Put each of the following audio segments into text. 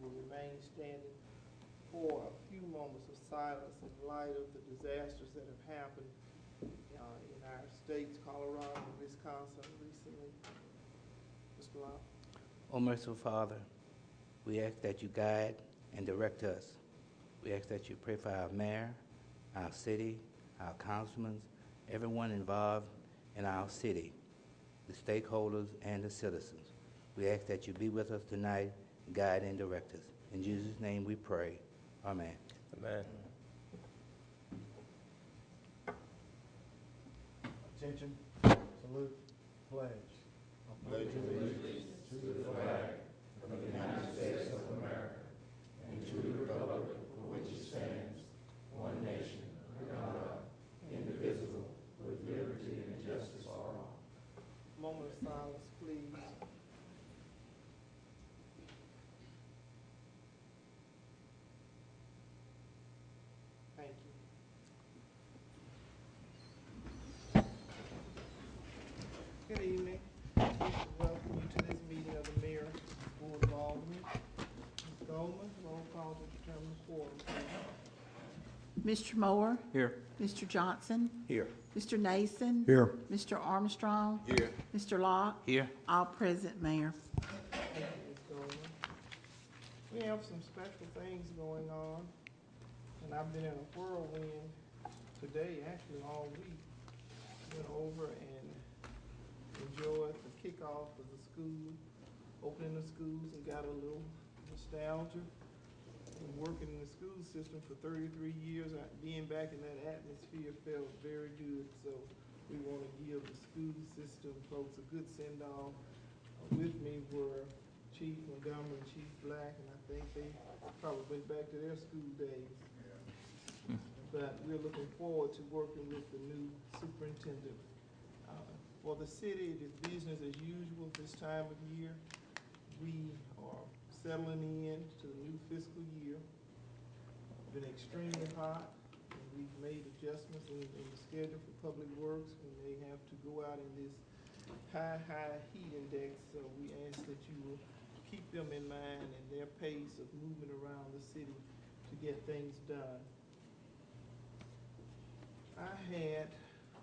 will remain standing for a few moments of silence in light of the disasters that have happened in our states, Colorado and Wisconsin recently. Mr. Locke. O merciful Father, we ask that you guide and direct us. We ask that you pray for our mayor, our city, our councilmen, everyone involved in our city, the stakeholders, and the citizens. We ask that you be with us tonight, guide and direct us. In Jesus' name we pray. Amen. Amen. Attention, salute, pledge. Pledge allegiance to the flag of the United States of America and to the republic for which it stands, one nation, under God, indivisible, with liberty and justice for all. Moment of silence, please. Thank you. Good evening. Welcome you to this meeting of the Mayor Board of Aldermen. Ms. Goldman, roll call to determine the quorum. Mr. Moore? Here. Mr. Johnson? Here. Mr. Nason? Here. Mr. Armstrong? Here. Mr. Locke? Here. All present, Mayor. Thank you, Ms. Goldman. We have some special things going on, and I've been in a whirlwind today, actually all week. Went over and enjoyed the kickoff of the school, opening the schools, and got a little nostalgia. Been working in the school system for 33 years, being back in that atmosphere felt very good. So we want to give the school system folks a good send-off. With me were Chief Montgomery and Chief Black, and I think they probably went back to their school days. But we're looking forward to working with the new superintendent. For the city, it is business as usual this time of year. We are settling in to the new fiscal year. It's been extremely hot, and we've made adjustments in the schedule for public works when they have to go out in this high heat index. So we ask that you will keep them in mind and their pace of moving around the city to get things done. I had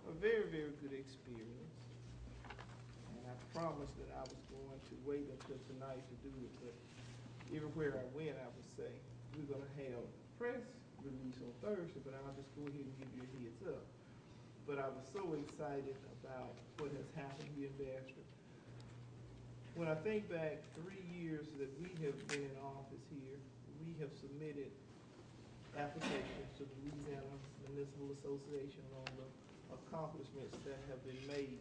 a very, very good experience. And I promised that I was going to wait until tonight to do it, but everywhere I went, I would say, we're gonna have a press release on Thursday, but I'll just go ahead and give you a heads up. But I was so excited about what has happened here in Bastrop. When I think back 3 years that we have been in office here, we have submitted applications to the Louisiana Municipal Association on the accomplishments that have been made.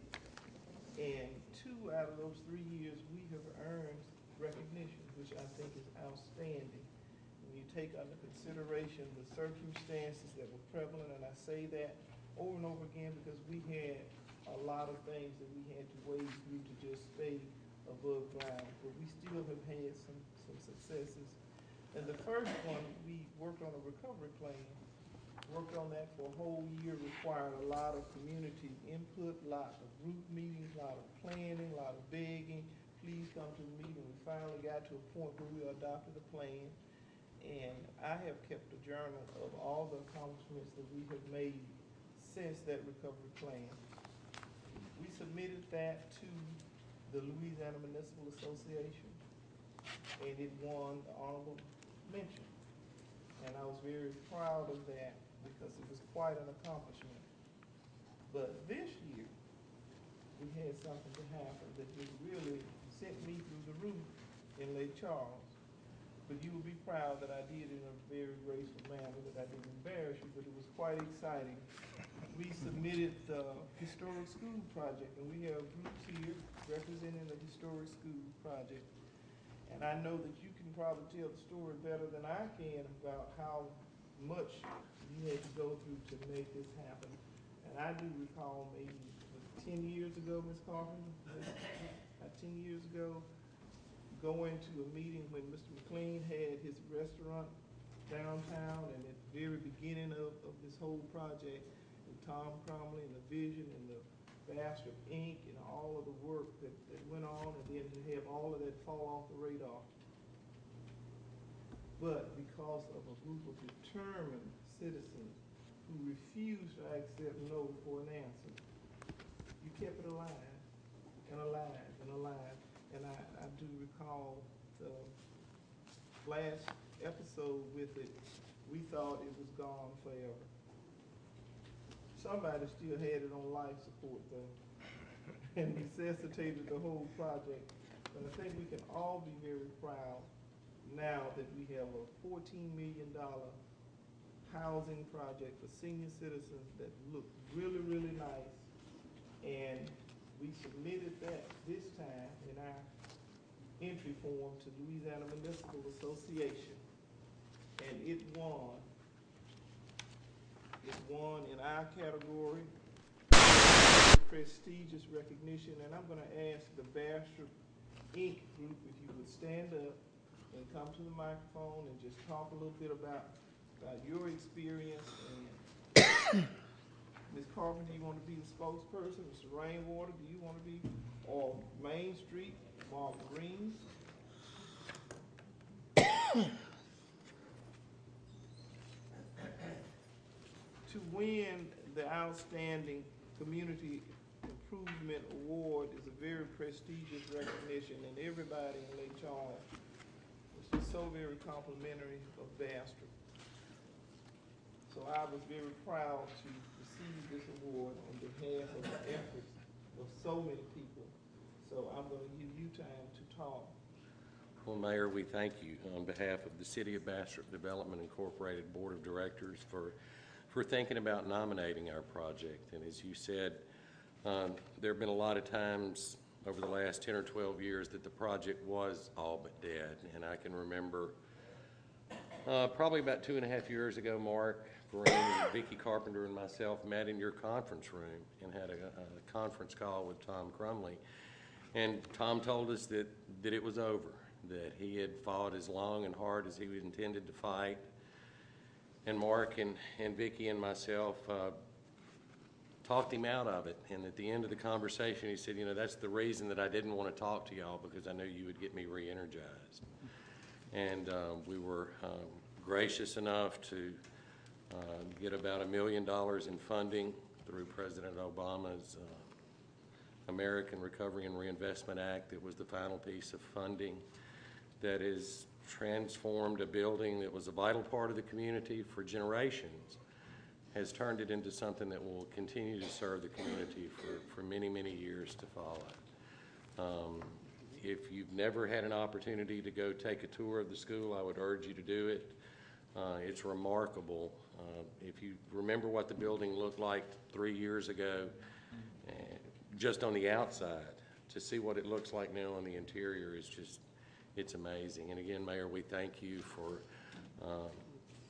And 2 out of those 3 years, we have earned recognition, which I think is outstanding. When you take under consideration the circumstances that were prevalent, and I say that over and over again because we had a lot of things that we had to wade through to just stay above ground, but we still have had some successes. And the first one, we worked on a recovery plan. Worked on that for a whole year, required a lot of community input, lot of group meetings, lot of planning, lot of begging. Please come to the meeting. We finally got to a point where we adopted a plan. And I have kept a journal of all the accomplishments that we have made since that recovery plan. We submitted that to the Louisiana Municipal Association, and it won the honorable mention. And I was very proud of that because it was quite an accomplishment. But this year, we had something to happen that just really sent me through the roof in Lake Charles. But you will be proud that I did it in a very graceful manner, that I didn't embarrass you, but it was quite exciting. We submitted the historic school project, and we have groups here representing the historic school project. And I know that you can probably tell the story better than I can about how much you had to go through to make this happen. And I do recall maybe 10 years ago, Ms. Carpenter, 10 years ago, going to a meeting when Mr. McLean had his restaurant downtown, and at the very beginning of this whole project, and Tom Cromley and the vision and the Bastrop Inc. and all of the work that went on, and then to have all of that fall off the radar. but because of a group of determined citizens who refused to accept no for an answer, you kept it alive and alive and alive. And I do recall the last episode with it, we thought it was gone forever. Somebody still had it on life support though, and necessitated the whole project. But I think we can all be very proud now that we have a $14 million housing project for senior citizens that look really, really nice. And we submitted that this time in our entry form to Louisiana Municipal Association. And it won. It won in our category, prestigious recognition. And I'm gonna ask the Bastrop Inc. group if you would stand up and come to the microphone and just talk a little bit about your experience. And Ms. Carpenter, you want to be the spokesperson? Mr. Rainwater, do you want to be? Or Main Street, Mark Green? To win the Outstanding Community Improvement Award is a very prestigious recognition, and everybody in Lake Charles was just so very complimentary of Bastrop. So I was very proud to receive this award on behalf of the efforts of so many people. So I'm going to give you time to talk. Well, Mayor, we thank you on behalf of the City of Bastrop Development Incorporated Board of Directors for thinking about nominating our project. And as you said, there have been a lot of times over the last 10 or 12 years that the project was all but dead. And I can remember probably about 2.5 years ago, Mark Green and Vicki Carpenter and myself met in your conference room and had a conference call with Tom Crumley. And Tom told us that it was over, that he had fought as long and hard as he was intended to fight. And Mark and Vicki and myself talked him out of it. And at the end of the conversation, he said, you know, that's the reason that I didn't want to talk to y'all, because I knew you would get me re-energized. And we were gracious enough to get about $1 million in funding through President Obama's American Recovery and Reinvestment Act. It was the final piece of funding that has transformed a building that was a vital part of the community for generations, has turned it into something that will continue to serve the community for many, many years to follow. If you've never had an opportunity to go take a tour of the school, I would urge you to do it. It's remarkable. If you remember what the building looked like 3 years ago, just on the outside, to see what it looks like now on the interior is just, it's amazing. And again, Mayor, we thank you for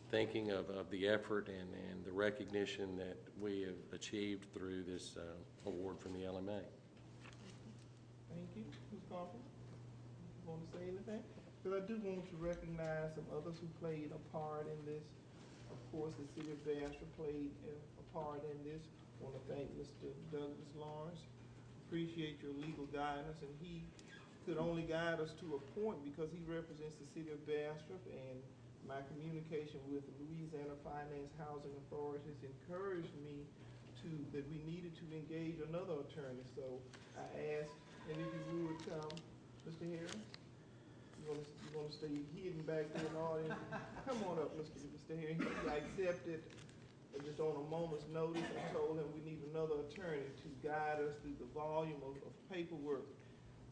thinking of the effort and the recognition that we have achieved through this award from the LMA. Thank you. Ms. Carpenter, you want to say anything? Because I do want to recognize some others who played a part in this. Of course, the City of Bastrop played a part in this. I want to thank Mr. Douglas Lawrence. Appreciate your legal guidance, and he could only guide us to a point because he represents the City of Bastrop, and my communication with the Louisiana Finance Housing Authorities encouraged me that we needed to engage another attorney. So I asked, and if you would come, Mr. Harris, you want to stay hidden back there in the audience? Come on up, Mr. Harris. He accepted just on a moment's notice. I told him we need another attorney to guide us through the volume of paperwork.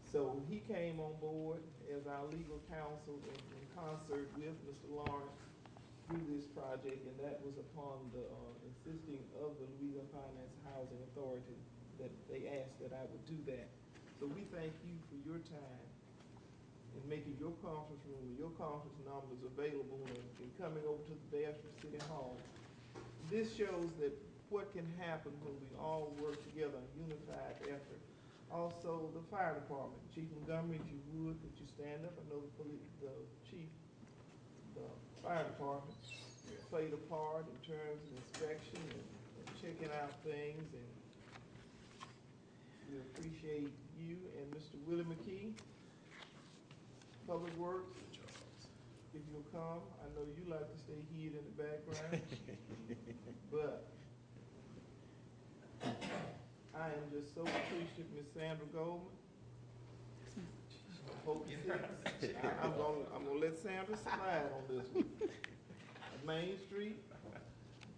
So he came on board as our legal counsel in concert with Mr. Lawrence through this project, and that was upon the insisting of the Louisiana Finance Housing Authority that they asked that I would do that. So we thank you for your time in making your conference room and your conference numbers available and coming over to the Bastrop City Hall. This shows that what can happen when we all work together in unified effort. Also, the fire department. Chief Montgomery, if you would, could you stand up? I know the fire department played a part in terms of inspection and checking out things, and we appreciate you. And Mr. Willie McKee, Public Works. if you'll come. I know you like to stay hid in the background, but I am just so appreciative, Miss Sandra Goldman. I'm gonna let Sandra slide on this one. Main Street,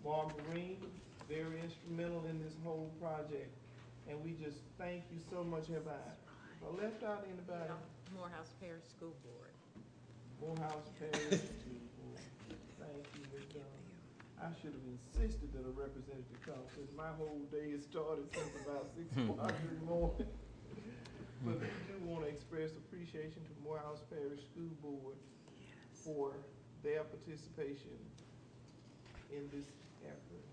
Marguerite, very instrumental in this whole project, and we just thank you so much. Have I left out anybody? Morehouse Parish School Board. Morehouse Parish School Board. Thank you, Ms. Dunn. I should have insisted that a representative come, since my whole day has started since about 6 o'clock in the morning. But we do want to express appreciation to Morehouse Parish School Board for their participation in this effort.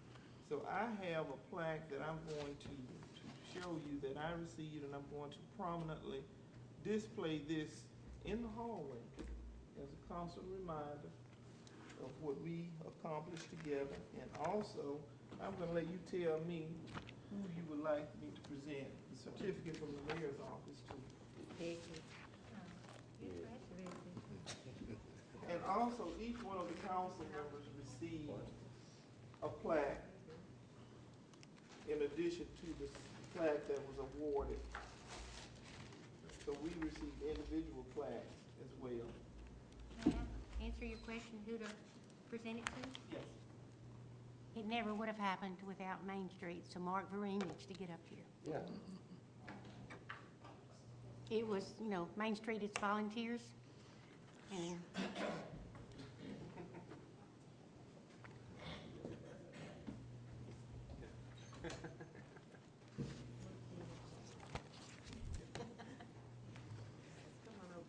So I have a plaque that I'm going to show you that I received, and I'm going to prominently display this in the hallway as a constant reminder of what we accomplished together. And also, I'm going to let you tell me who you would like me to present the certificate from the mayor's office to. And also, each one of the council members received a plaque in addition to the plaque that was awarded. So we received individual plaques as well. May I answer your question, who to present it to? Yes. It never would have happened without Main Street, so Mark Vereen needs to get up here. Yeah. It was, you know, Main Street is volunteers, and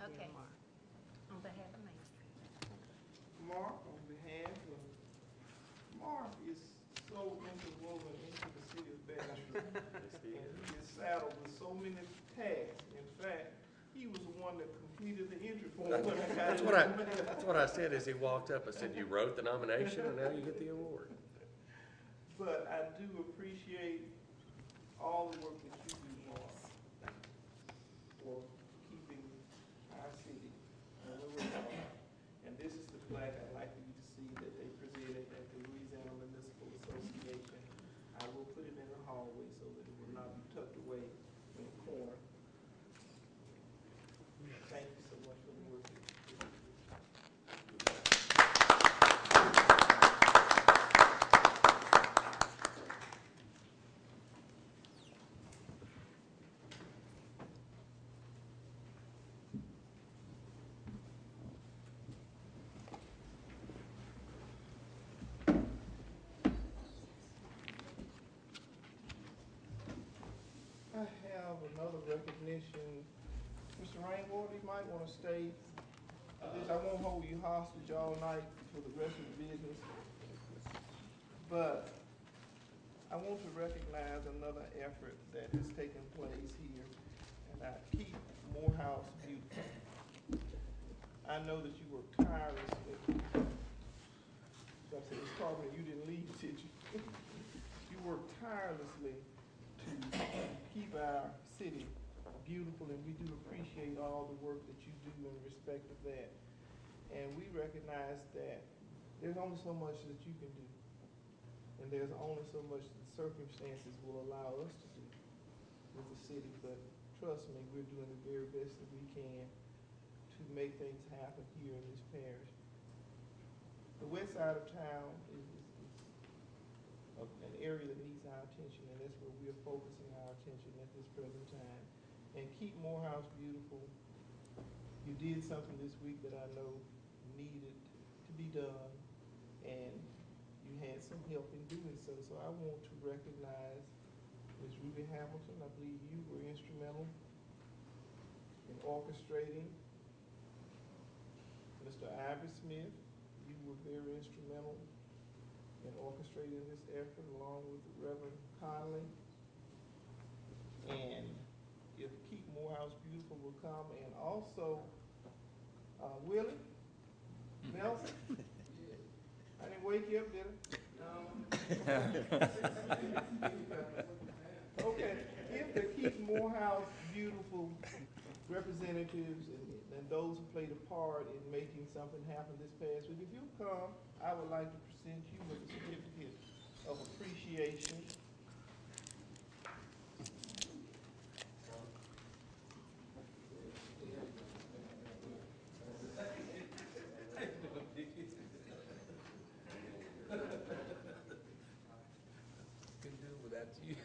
okay, on behalf of Main Street. Mark, on behalf of, Mark is so interwoven into the city of Bastrop. And he is saddled with so many tasks. In fact, he was the one that completed the entry form when I got That's in what I, the mail. that's what I said as he walked up. I said, you wrote the nomination and now you get the award. But I do appreciate all the work that you do, Mark, for keeping our city on the radar. And this is the plaque I'd like for you to see that they presented at the Louisiana Municipal Association. I will put it in the hallway so that it will not be tucked away in the corner. Thank you so much for the work that you do. I have another recognition. Mr. Rainwater, you might want to stay. I won't hold you hostage all night for the rest of the business. But I want to recognize another effort that has taken place here, and I keep Morehouse beautiful. I know that you work tirelessly. So I said, Ms. Carpenter, you didn't leave, did you? You work tirelessly to keep our city beautiful, and we do appreciate all the work that you do in respect of that. And we recognize that there's only so much that you can do, and there's only so much that circumstances will allow us to do with the city. But trust me, we're doing the very best that we can to make things happen here in this parish. The west side of town is an area that needs our attention, and that's where we're focusing our attention at this present time. And keep Morehouse beautiful. You did something this week that I know needed to be done, and you had some help in doing so. So I want to recognize Ms. Ruby Hamilton. I believe you were instrumental in orchestrating. Mr. Ivy Smith, you were very instrumental in orchestrating this effort, along with the Reverend Conley. And if Keep Morehouse Beautiful will come, and also Willie Nelson. I didn't wake you up, did I? No. Okay, if the Keep Morehouse Beautiful representatives and those who played a part in making something happen this past week. If you'll come, I would like to present you with a certificate of appreciation. Couldn't do it without you.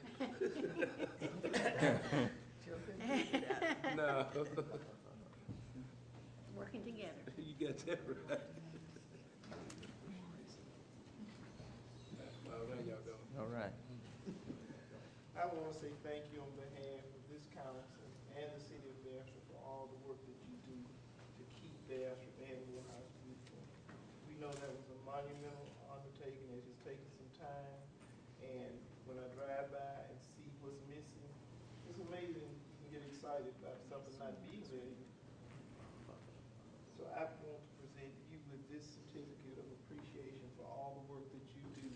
No. Working together. You got that right. All right, y'all go. All right. I want to say thank you on behalf of this council and the city of Bastrop for all the work that you do to keep Bastrop and Morehouse beautiful. We know that was a monumental undertaking. It's just taken some time. And when I drive by and see what's missing, it's amazing you can get excited about something not being there. So I want to present you with this certificate of appreciation for all the work that you do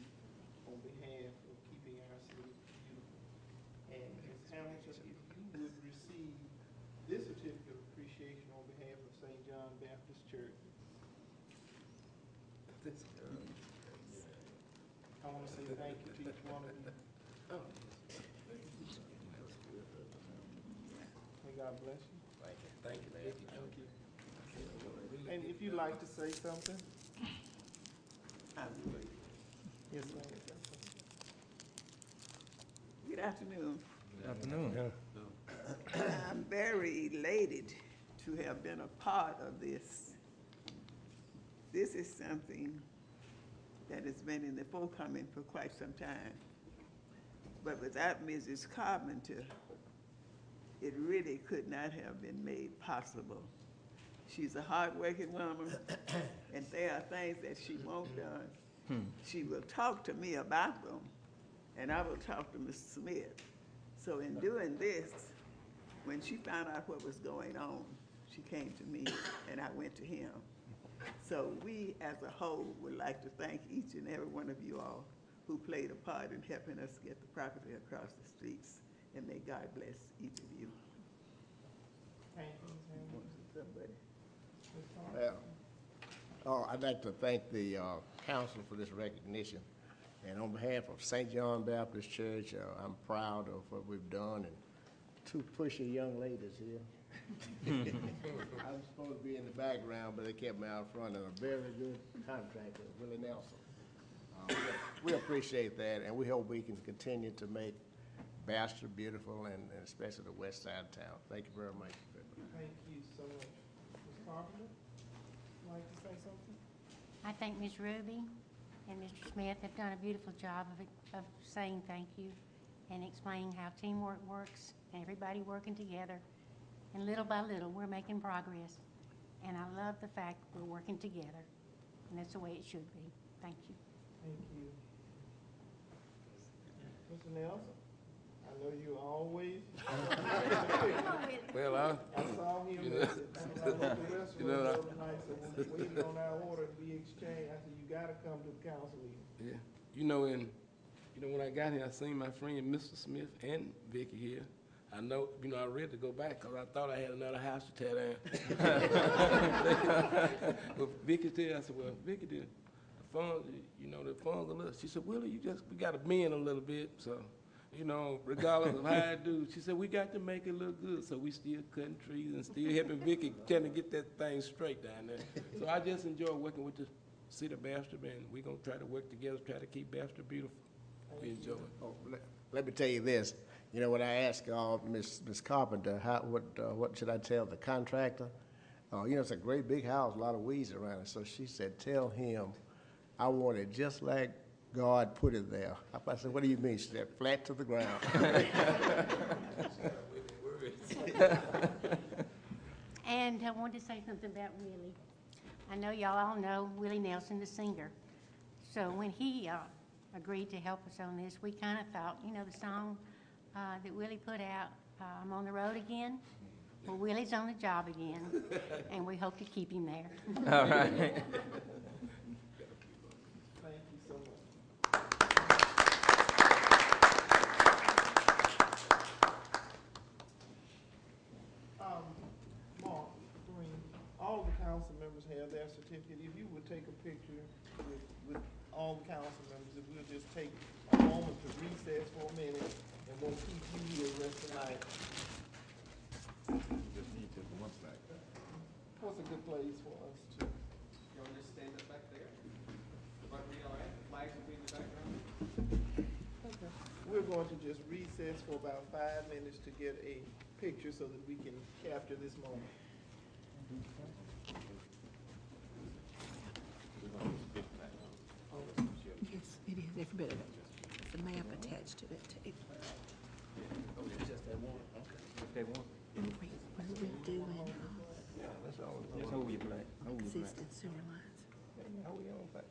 on behalf of keeping our city beautiful. And Ms. Hamilton, if you would receive this certificate of appreciation on behalf of St. John Baptist Church. I want to say thank you to each one of you. May God bless you. Thank you, Vicky. Thank you. And if you'd like to say something? Yes, ma'am. Good afternoon. Good afternoon. I'm very elated to have been a part of this. This is something that has been in the forthcoming for quite some time. But without Mrs. Carpenter, it really could not have been made possible. She's a hardworking woman, and there are things that she won't done. She will talk to me about them, and I will talk to Mr. Smith. So in doing this, when she found out what was going on, she came to me, and I went to him. So we, as a whole, would like to thank each and every one of you all who played a part in helping us get the property across the streets, and may God bless each of you. Thank you, Ms. Hamilton. Somebody. Ms. Carter? Well, I'd like to thank the council for this recognition. And on behalf of St. John Baptist Church, I'm proud of what we've done, and two pushy young ladies here. I was supposed to be in the background, but they kept me out front, and a very good contractor, Willie Nelson. We appreciate that, and we hope we can continue to make Bastrop beautiful, and especially the west side of town. Thank you very much. Thank you so much. Ms. Carpenter, would you like to say something? I think Ms. Ruby and Mr. Smith have done a beautiful job of saying thank you and explaining how teamwork works and everybody working together. And little by little, we're making progress. And I love the fact we're working together. And that's the way it should be. Thank you. Thank you. Mr. Nelson, I know you always. Well, I saw him you know, at the restaurant you know, the other night, so we were waiting on our order to be exchanged. I said, you gotta come to the council meeting. yeah. When I got here, I seen my friend Mr. Smith and Vicky here. I know, I ready to go back because I thought I had another house to tear down. But Vicky said, I said, well, Vicky, the funds, the funds a little. She said, Willie, we got to bend a little bit. So, regardless of how I do, she said, we got to make it look good. So we still cutting trees and still helping Vicky trying to get that thing straight down there. So I just enjoy working with the city of Bastrop, and we're going to try to work together, try to keep Bastrop beautiful. We enjoy it. Oh, let me tell you this. When I asked Ms. Carpenter, what should I tell the contractor? It's a great big house, a lot of weeds around it. So she said, tell him I want it just like God put it there. I said, what do you mean? She said, flat to the ground. And I wanted to say something about Willie. I know y'all all know Willie Nelson, the singer. So when he agreed to help us on this, we kind of thought, the song that Willie put out, I'm on the road again. Well, Willie's on the job again, and we hope to keep him there. All right. Thank you so much. take a picture with all council members, if we'll just take a moment to recess for a minute, and we'll keep you here the rest of the night. Just need to one back. What's a good place for us to? You want to just stand up back there? Right where y'all at? Flags will be in the background. Okay. We're going to just recess for about 5 minutes to get a picture so that we can capture this moment. Yes, it is, every bit of it. The map attached to that tape. Just that one. Okay. Just that one. What are we doing? That's all. Just hold your flag. Hold your flag. Existing sewer lines. Hold your own flag.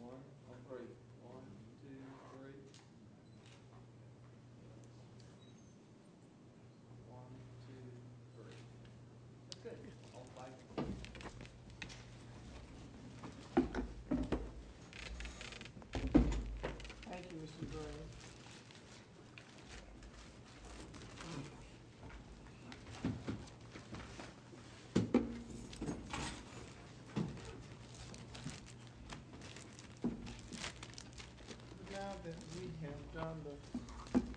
One, on three. 1, 2, 3. 1, 2, 3. That's good. All flag. Thank you, Mr. Green. Now that we have done the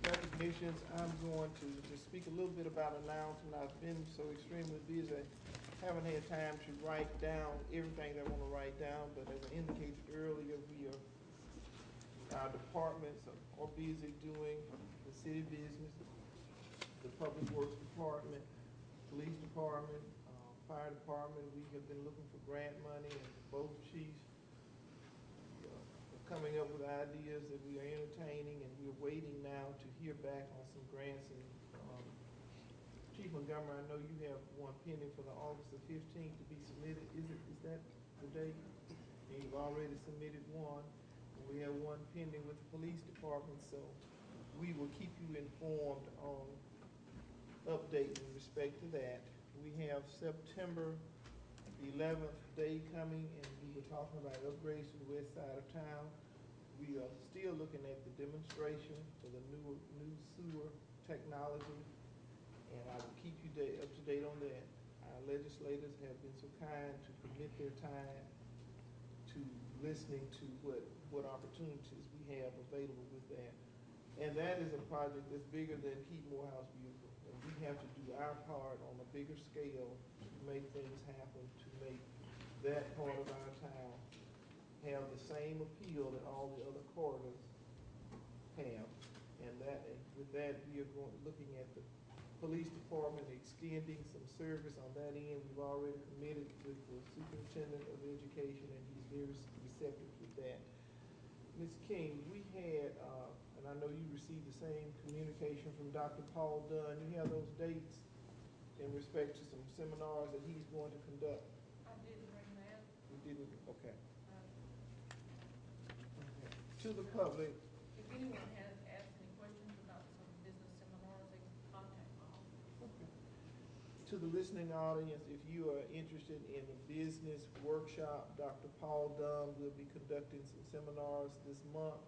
recognitions, I'm going to just speak a little bit about announcement. I've been so extremely busy, haven't had time to write down everything that I want to write down, but as I indicated earlier, our departments are busy doing the city business, the public works department, police department, fire department. We have been looking for grant money, and both chiefs coming up with ideas that we are entertaining, and we're waiting now to hear back on some grants. And Chief Montgomery, I know you have one pending for the August the 15th to be submitted. Is that the date? And you've already submitted one. And we have one pending with the police department, so we will keep you informed on updates in respect to that. We have September the 11th day coming, and we were talking about upgrades to the west side of town. We are still looking at the demonstration for the new sewer technology, and I will keep you up to date on that. Our legislators have been so kind to commit their time to listening to what opportunities we have available with that. And that is a project that's bigger than Keith Morehouse Beautiful. And we have to do our part on a bigger scale to make things happen, to make that part of our town have the same appeal that all the other corridors have. And with that, we are looking at the police department extending some service on that end. We've already committed with the superintendent of education, and he's very receptive with that. Ms. King, we had, and I know you received the same communication from Dr. Paul Dunn. You have those dates in respect to some seminars that he's going to conduct? I didn't bring that. You didn't? Okay. To the public. If anyone has asked any questions about some business seminars, they can contact my office. Okay. To the listening audience, if you are interested in a business workshop, Dr. Paul Dunn will be conducting some seminars this month.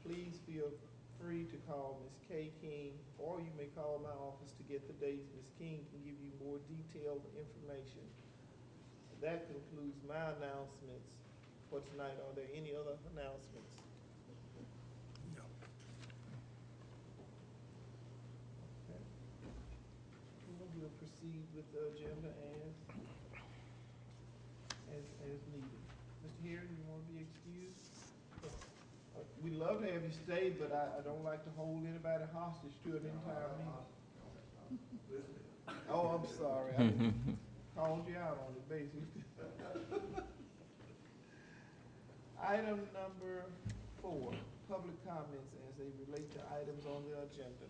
Please feel free to call Ms. Kay King, or you may call my office to get the dates. Ms. King can give you more detailed information. That concludes my announcements for tonight. Are there any other announcements? No. Okay. We'll proceed with the agenda as needed. Mr. Harry, you want to be excused? We'd love to have you stay, but I don't like to hold anybody hostage to an entire meeting. Oh, I'm sorry. I called you out on it, basically. Item number 4, public comments as they relate to items on the agenda.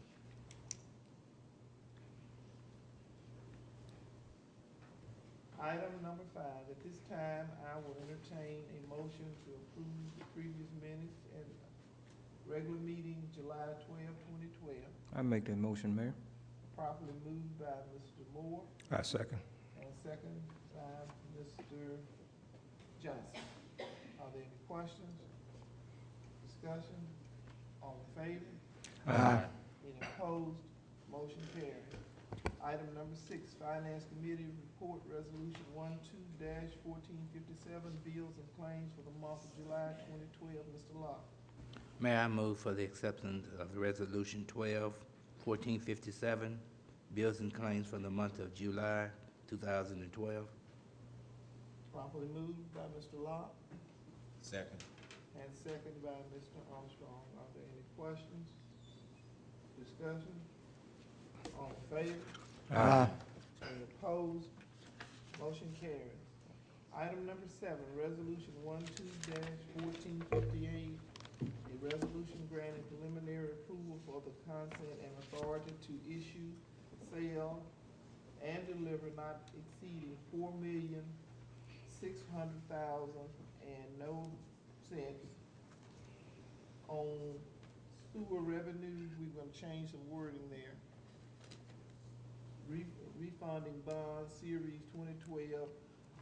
Item number 5, at this time, I will entertain a motion to approve the previous minutes and regular meeting July 12, 2012. I make that motion, Mayor. Properly moved by Mr. Moore I second. and second by Mr. Johnson. Are there any questions? Discussion? All in favor? Aye. Any opposed? Motion carried. Item number 6, Finance Committee Report Resolution 12-1457, Bills and Claims for the month of July 2012. Mr. Locke. Mayor, I move for the acceptance of Resolution 12-1457, bills and claims for the month of July 2012. Properly moved by Mr. Locke Second. and seconded by Mr. Armstrong. Are there any questions? Discussion? All in favor? Aye. Any opposed? Motion carries. Item number 7, Resolution 12-1458, a resolution granting preliminary approval for the consent and authority to issue, sell, and deliver not exceeding $4,600,000 and no cents on sewer revenue. We're gonna change some wording there. Refunding bonds, Series 2012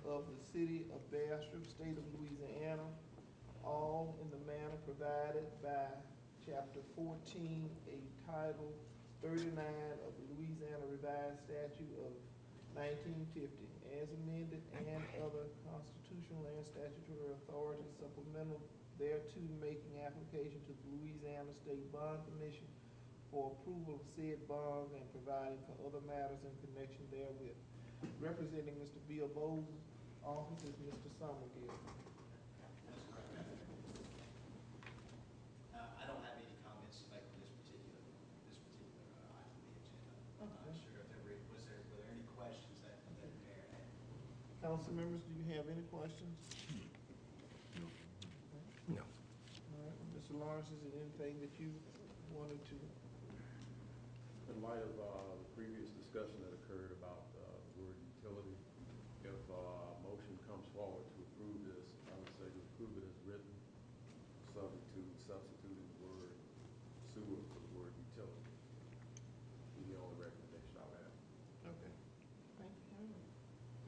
of the City of Bastrop, State of Louisiana, all in the manner provided by Chapter 14, a Title 39 of the Louisiana Revised Statute of 1950, as amended, and other constitutional and statutory authorities supplemental thereto, making application to the Louisiana State Bond Commission for approval of said bonds and providing for other matters in connection therewith. Representing Mr. Bill Bowles' office is Mr. Somerville. I don't have any comments to make on this particular item on the agenda. I'm not sure if were there any questions that the mayor had? Council members, do you have any questions? No. All right, Mr. Lawrence, is there anything that you wanted to? In light of the previous discussion that occurred about the word utility, if motion comes forward to approve this, I would say to approve it as written, subject to substituting the word sewer for the word utility. Be the only recommendation I would have. Okay. Thank you. All right.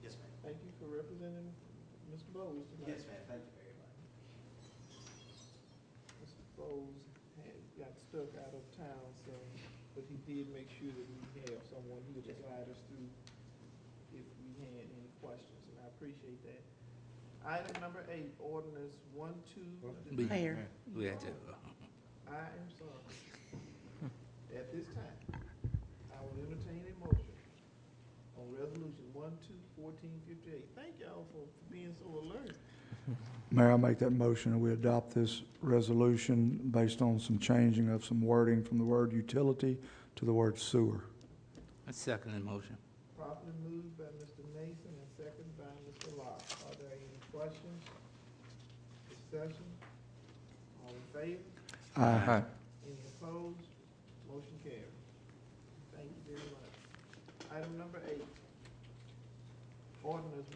Yes, ma'am. Thank you for representing Mr. Bowles tonight. Yes, ma'am. Thank you very much. Mr. Bowles got stuck out of town, so, but he did make sure that we have someone here to guide us through if we had any questions, and I appreciate that. Item number 8, ordinance 12. Mayor. We had to, I am sorry. At this time, I will entertain a motion on resolution 12-1458. Thank y'all for being so alert. Mayor, I make that motion and we adopt this resolution based on some changing of some wording from the word utility to the word sewer. I second the motion. Properly moved by Mr. Mason and seconded by Mr. Locke. Are there any questions? Discussion? All in favor? Aye. Any opposed? Motion carries. Thank you very much. Item number 8, ordinance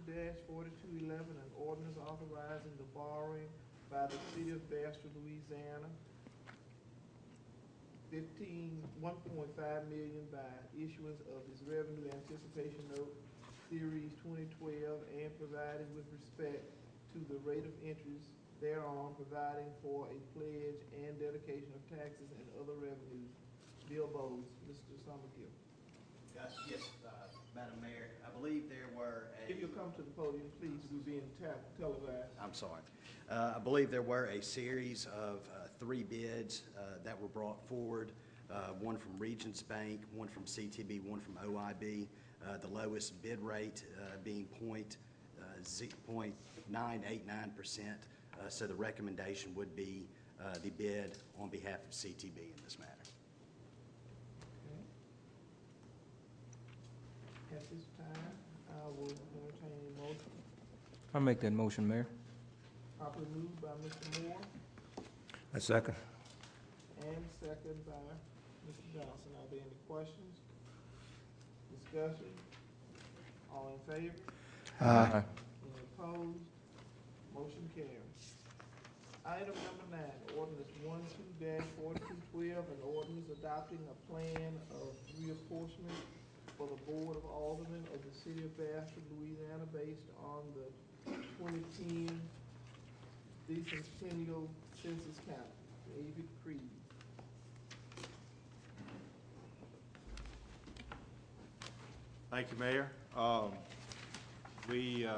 12-4211, an ordinance authorizing the borrowing by the City of Bastrop, Louisiana, $1.5 million by issuance of its revenue anticipation note, Series 2012, and providing with respect to the rate of interest thereon, providing for a pledge and dedication of taxes and other revenues. Bill Bowles, Mr. Somerville. Yes, Madam Mayor, I believe there were If you'll come to the podium, please, we're being televised. I'm sorry. I believe there were a series of 3 bids that were brought forward, one from Regions Bank, one from CTB, one from OIB, the lowest bid rate being 0.989%. So the recommendation would be the bid on behalf of CTB in this matter. Okay. At this time, I will entertain a motion. I'll make that motion, Mayor. Properly moved by Mr. Moore A second. and second by Mr. Johnson. Are there any questions? Discussion? All in favor? Aye. Any opposed? Motion carries. Item number 9, ordinance 12-4212, an ordinance adopting a plan of reapportionment for the Board of Aldermen of the City of Bastrop, Louisiana, based on the 2010 decennial census count. David Creed. Thank you, Mayor. We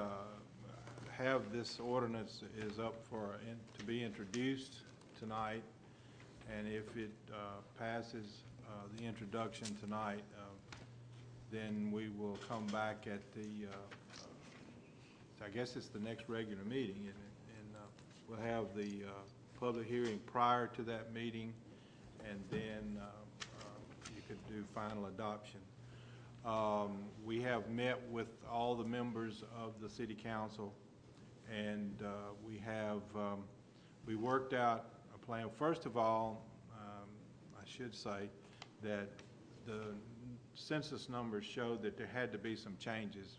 have this ordinance is up for, to be introduced tonight, and if it passes the introduction tonight, then we will come back at the, I guess it's the next regular meeting, isn't it? And we'll have the public hearing prior to that meeting, and then you could do final adoption. We have met with all the members of the City Council, and we worked out a plan. First of all, I should say that the census numbers showed that there had to be some changes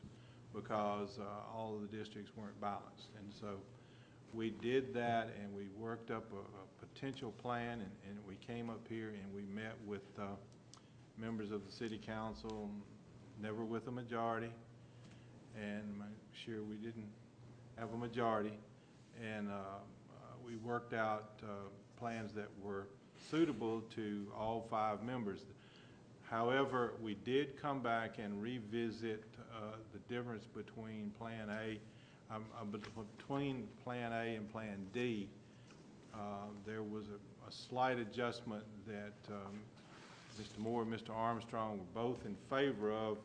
because all of the districts weren't balanced. And so we did that, and we worked up a potential plan, and we came up here and we met with members of the City Council, never with a majority, and make sure we didn't have a majority. And we worked out plans that were suitable to all 5 members. However, we did come back and revisit the difference between Plan A, between Plan A and Plan D. There was a slight adjustment that Mr. Moore and Mr. Armstrong were both in favor of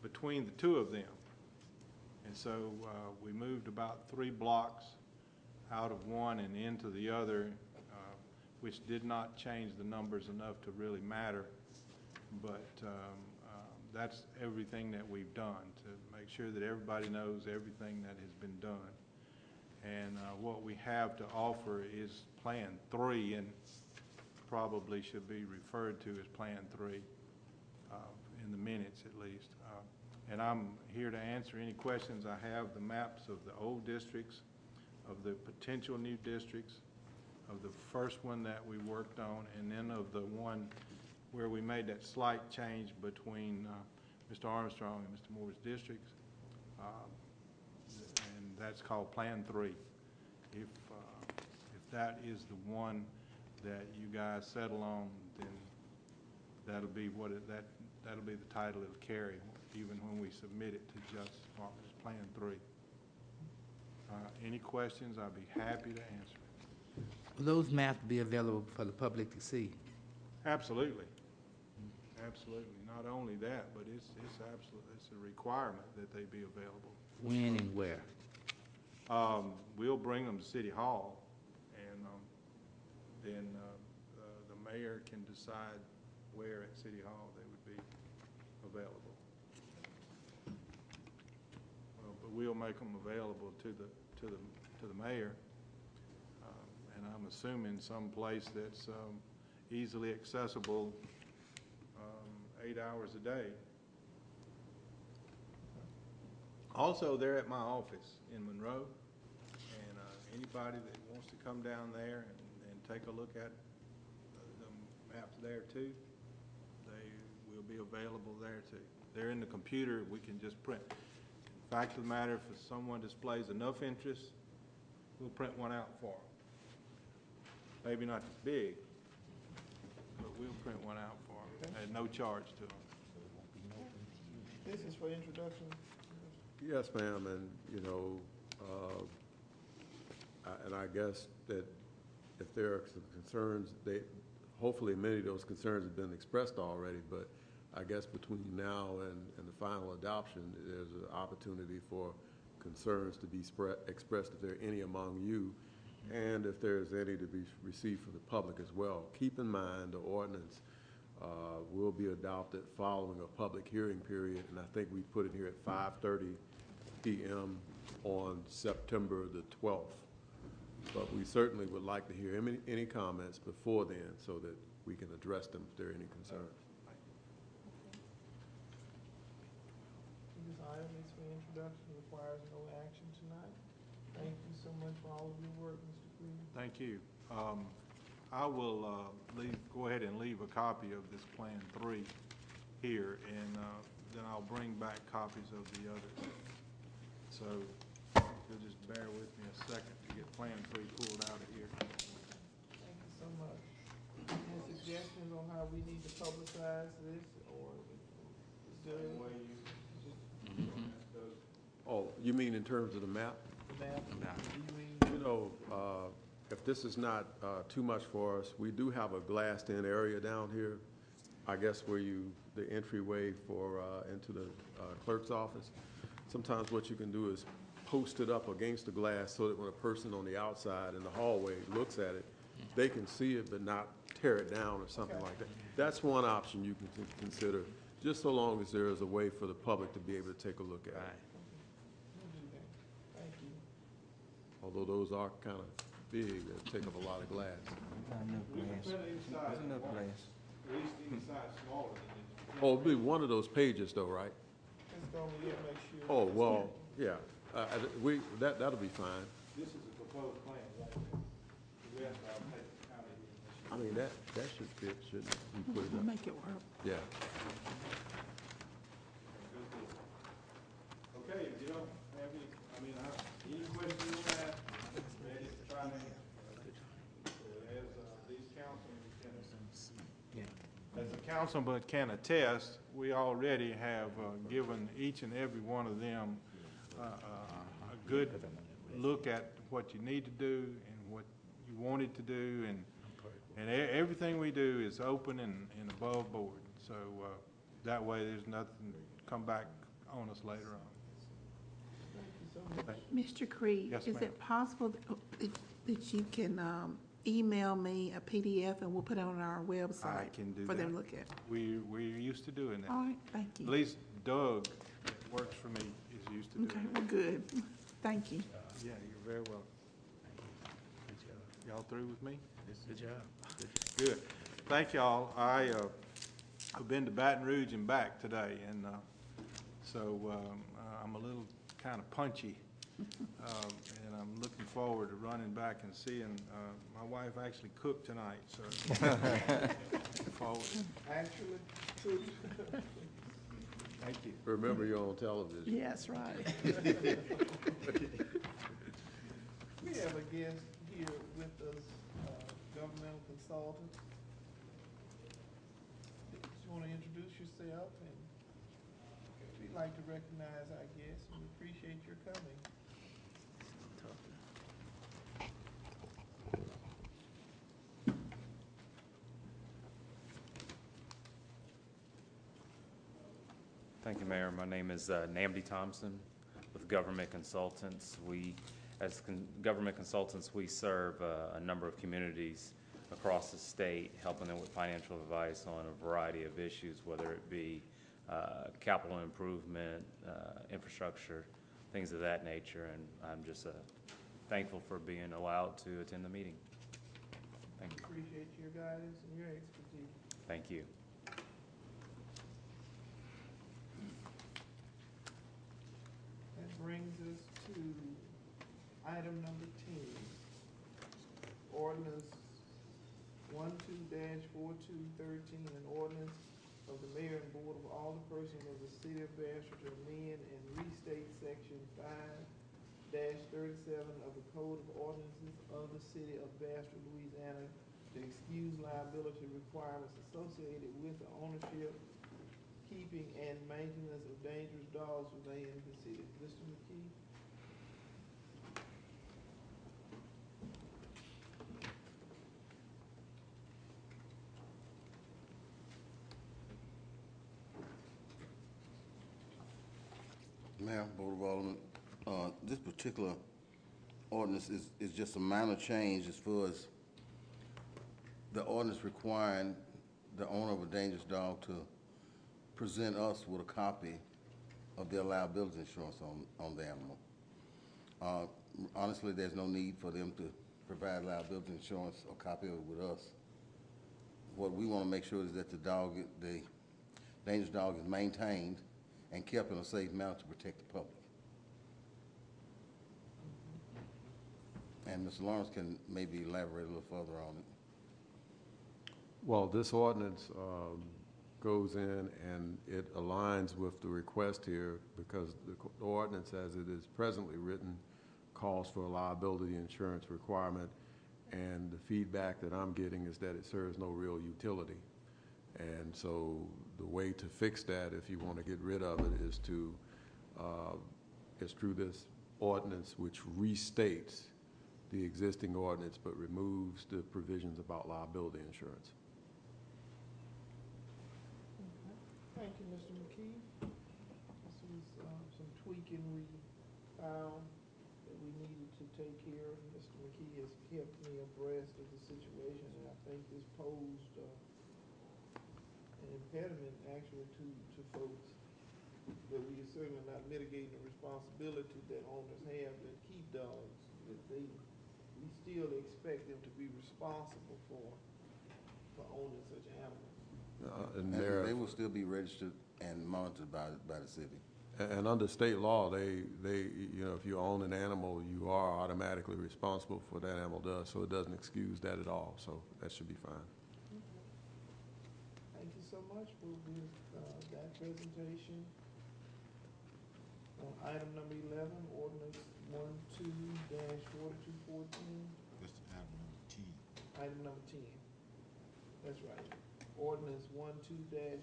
between the two of them. And so we moved about 3 blocks out of one and into the other, which did not change the numbers enough to really matter. But that's everything that we've done to make sure that everybody knows everything that has been done. And what we have to offer is Plan 3, and probably should be referred to as Plan 3 in the minutes at least. And I'm here to answer any questions. I have the maps of the old districts, of the potential new districts, of the first one that we worked on, and then of the one where we made that slight change between Mr. Armstrong and Mr. Moore's districts, and that's called Plan 3. If that is the one that you guys settle on, then that'll be what that'll be the title it'll carry, even when we submit it to Justice Department, Plan 3. Any questions? I'll be happy to answer. Will those maps be available for the public to see? Absolutely. Absolutely. Not only that, but it's a requirement that they be available. When and where? We'll bring them to City Hall, and then the mayor can decide where at City Hall they would be available. But we'll make them available to the mayor, and I'm assuming some place that's easily accessible 8 hours a day. Also, they're at my office in Monroe, and anybody that wants to come down there and take a look at the maps there too, they will be available there too. They're in the computer. We can just print. In fact of the matter, if someone displays enough interest, we'll print one out for them. Maybe not as big, but we'll print one out for them at no charge to them. This is for introduction. Yes, ma'am, and, you know, and I guess that if there are some concerns, hopefully many of those concerns have been expressed already, but I guess between now and the final adoption, there's an opportunity for concerns to be expressed if there are any among you, and if there's any to be received from the public as well. Keep in mind the ordinance will be adopted following a public hearing period, and I think we put it here at 5:30 p.m. on September the 12th. But we certainly would like to hear any comments before then so that we can address them if there are any concerns. This item is for introduction, requires no action tonight. Thank you so much for all of your work, Mr. Creed. Thank you. I will go ahead and leave a copy of this Plan 3 here, and then I'll bring back copies of the others. So you'll just bear with me a second to get Plan 3 pulled out of here. Thank you so much. Any suggestions on how we need to publicize this, or the Oh, you mean in terms of the map? map, You know, if this is not too much for us, we do have a glassed-in area down here, I guess where the entryway for, into the clerk's office. Sometimes what you can do is post it up against the glass so that when a person on the outside in the hallway looks at it, they can see it but not tear it down or something like that. That's one option you can consider, just so long as there is a way for the public to be able to take a look at it. we'll do that. Thank you. Although those are kind of big, they take up a lot of glass. There's enough glass. At least inside smaller than Oh, it'll be one of those pages though, right? Just go here and make sure. Oh, well, yeah, that'll be fine. This is a proposed plan, right? The rest I'll take out of here. I mean, that should fit, shouldn't it? You put it We'll up. make it work. Yeah. Okay, if you don't have any, any questions you have, ready to try to, as these councilmen as the councilman can attest, we already have given each and every one of them a good look at what you need to do and what you wanted to do, and everything we do is open and above board. So that way there's nothing come back on us later on. Mr. Creed, Yes, is ma'am. it possible that you can email me a PDF and we'll put it on our website? I can do for them to that. look at. We're used to doing that. All right, thank At you. least Doug, that works for me, is used to doing Okay, that. well, good. Thank you. Yeah, you're very welcome. Y'all through with me? Good job. Good. Thank y'all. I've been to Baton Rouge and back today, and so I'm a little kind of punchy, and I'm looking forward to running back and seeing. My wife actually cooked tonight, so forward. Actually, true. Thank you. Remember, you're on television. Yes, right. We have a guest here with us, governmental consultant. You want to introduce yourself, and we'd like to recognize our guests, and we appreciate your coming. Thank you, Mayor. My name is Namdi Thompson with Government Consultants. As government consultants, we serve a number of communities across the state, helping them with financial advice on a variety of issues, whether it be capital improvement, infrastructure, things of that nature. And I'm just thankful for being allowed to attend the meeting. Thank you. Appreciate your guidance and your expertise. Thank you. That brings us to item number 10. Ordinance 12-4213, an ordinance of the mayor and board of alderpersons of the city of Bastrop to amend and restate section 5-37 of the Code of Ordinances of the city of Bastrop, Louisiana, to excuse liability requirements associated with the ownership, keeping, and maintenance of dangerous dogs within the city. Mr. McKee? Mayor, Board of Aldermen, this particular ordinance is just a minor change as far as the ordinance requiring the owner of a dangerous dog to present us with a copy of their liability insurance on the animal. Honestly, there's no need for them to provide liability insurance or copy of it with us. What we want to make sure is that the dangerous dog is maintained and kept in a safe manner to protect the public. And Mr. Lawrence can maybe elaborate a little further on it. Well, this ordinance goes in and it aligns with the request here because the ordinance as it is presently written calls for a liability insurance requirement, and the feedback that I'm getting is that it serves no real utility. And so the way to fix that, if you want to get rid of it, is to is through this ordinance, which restates the existing ordinance but removes the provisions about liability insurance. Thank you, Mr. McKee. This was some tweaking we found that we needed to take care of. Mr. McKee has kept me abreast of the situation, and I think this posed an impediment actually to folks. But we are certainly not mitigating the responsibility that owners have that keep dogs, that we still expect them to be responsible for owning such animals. And they will still be registered and monitored by the city. And under state law, they you know, if you own an animal, you are automatically responsible for that animal does, so it doesn't excuse that at all. So that should be fine. Thank you so much for that presentation. Item number 11, ordinance 12-4214. That's item number T. Item number 10. That's right. Ordinance 12-4213.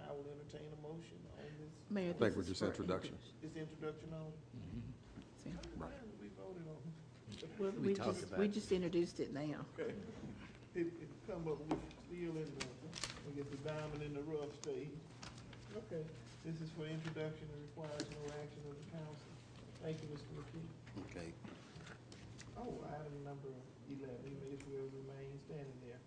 I will entertain a motion on this. Mayor, I think we're this is just for introduction. It's introduction on. See, Right. We voted on. well, We talked about we it. just introduced it now. Okay. It come up with still in the, I guess, the diamond in the rough stage. Okay. This is for introduction and requires no action of the council. Thank you, Mr. McKee. Okay. Oh, item number 11, you may as well remain standing there.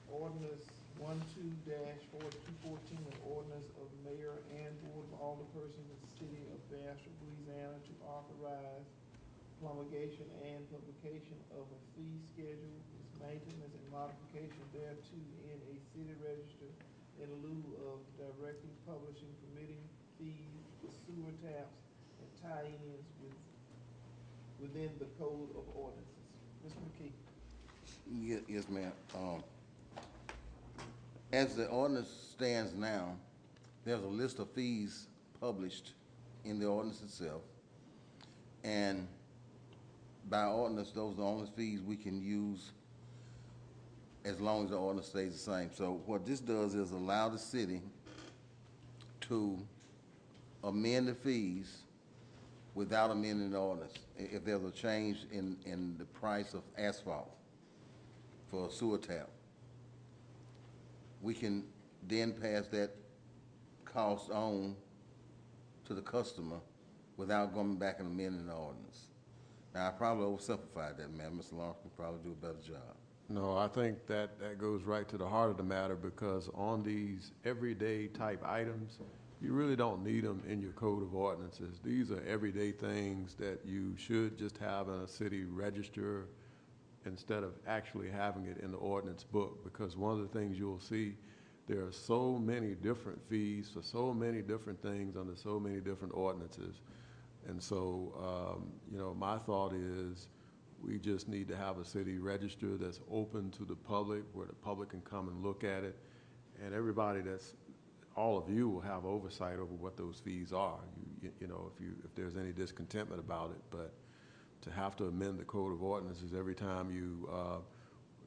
Ordinance 12-4214, an ordinance of the mayor and board of alderpersons of the city of Bastrop, Louisiana, to authorize promulgation and publication of a fee schedule, its maintenance and modification thereto in a city register in lieu of directly publishing permitting fees for sewer taps and tie-ins within the code of ordinances. Mr. McKee. Yes, ma'am. As the ordinance stands now, there's a list of fees published in the ordinance itself. And by ordinance, those are the only fees we can use as long as the ordinance stays the same. So what this does is allow the city to amend the fees without amending the ordinance. If there's a change in the price of asphalt for a sewer tap, we can then pass that cost on to the customer without going back and amending the ordinance. Now, I probably oversimplified that, man. Mr. Lawrence can probably do a better job. No, I think that goes right to the heart of the matter, because on these everyday type items, you really don't need them in your code of ordinances. These are everyday things that you should just have in a city register instead of actually having it in the ordinance book, because one of the things you'll see, there are so many different fees for so many different things under so many different ordinances. And so, you know, my thought is we just need to have a city register that's open to the public, where the public can come and look at it, and everybody all of you will have oversight over what those fees are. You know, if there's any discontentment about it, but to have to amend the code of ordinances every time you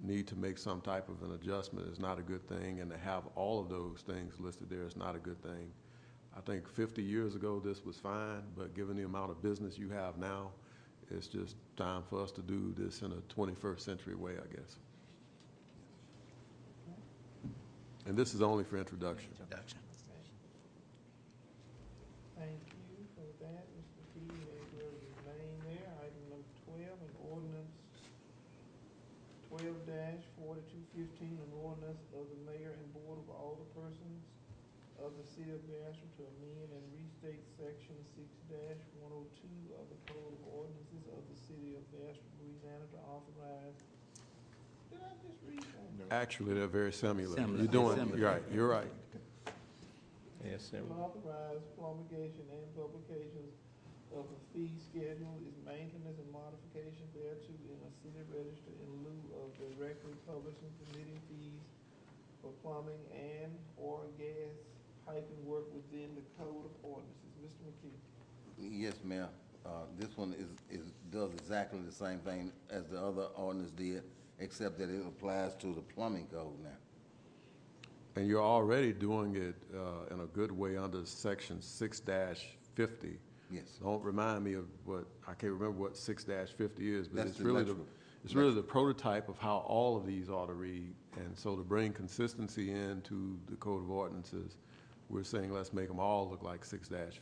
need to make some type of an adjustment is not a good thing, and to have all of those things listed there is not a good thing. I think 50 years ago this was fine, but given the amount of business you have now, it's just time for us to do this in a 21st century way, I guess. And this is only for introduction. Thank you for that, Mr. McKee. May as well remain there. Item number 12, an ordinance 12-4215, an ordinance of the mayor and board of alderpersons of the city of Bastrop to amend and restate section 6-102 of the code of ordinances of the city of Bastrop, Louisiana, to authorize. Did I just read that? Actually, they're very similar. Similar. You're doing, Similar. you're right, you're right. Yes, To authorize promulgation and publications of a fee schedule, its maintenance and modification thereto in a city register in lieu of directly publishing permitting fees for plumbing and or gas piping work within the code of ordinances. Mr. McKee. Yes, ma'am. This one does exactly the same thing as the other ordinance did, except that it applies to the plumbing code now. And you're already doing it in a good way under section 6-50. Yes. Don't remind me of I can't remember what 6-50 is, but That's it's the really electrical. it's really the prototype of how all of these ought to read. And so to bring consistency into the code of ordinances, we're saying let's make them all look like 6-50.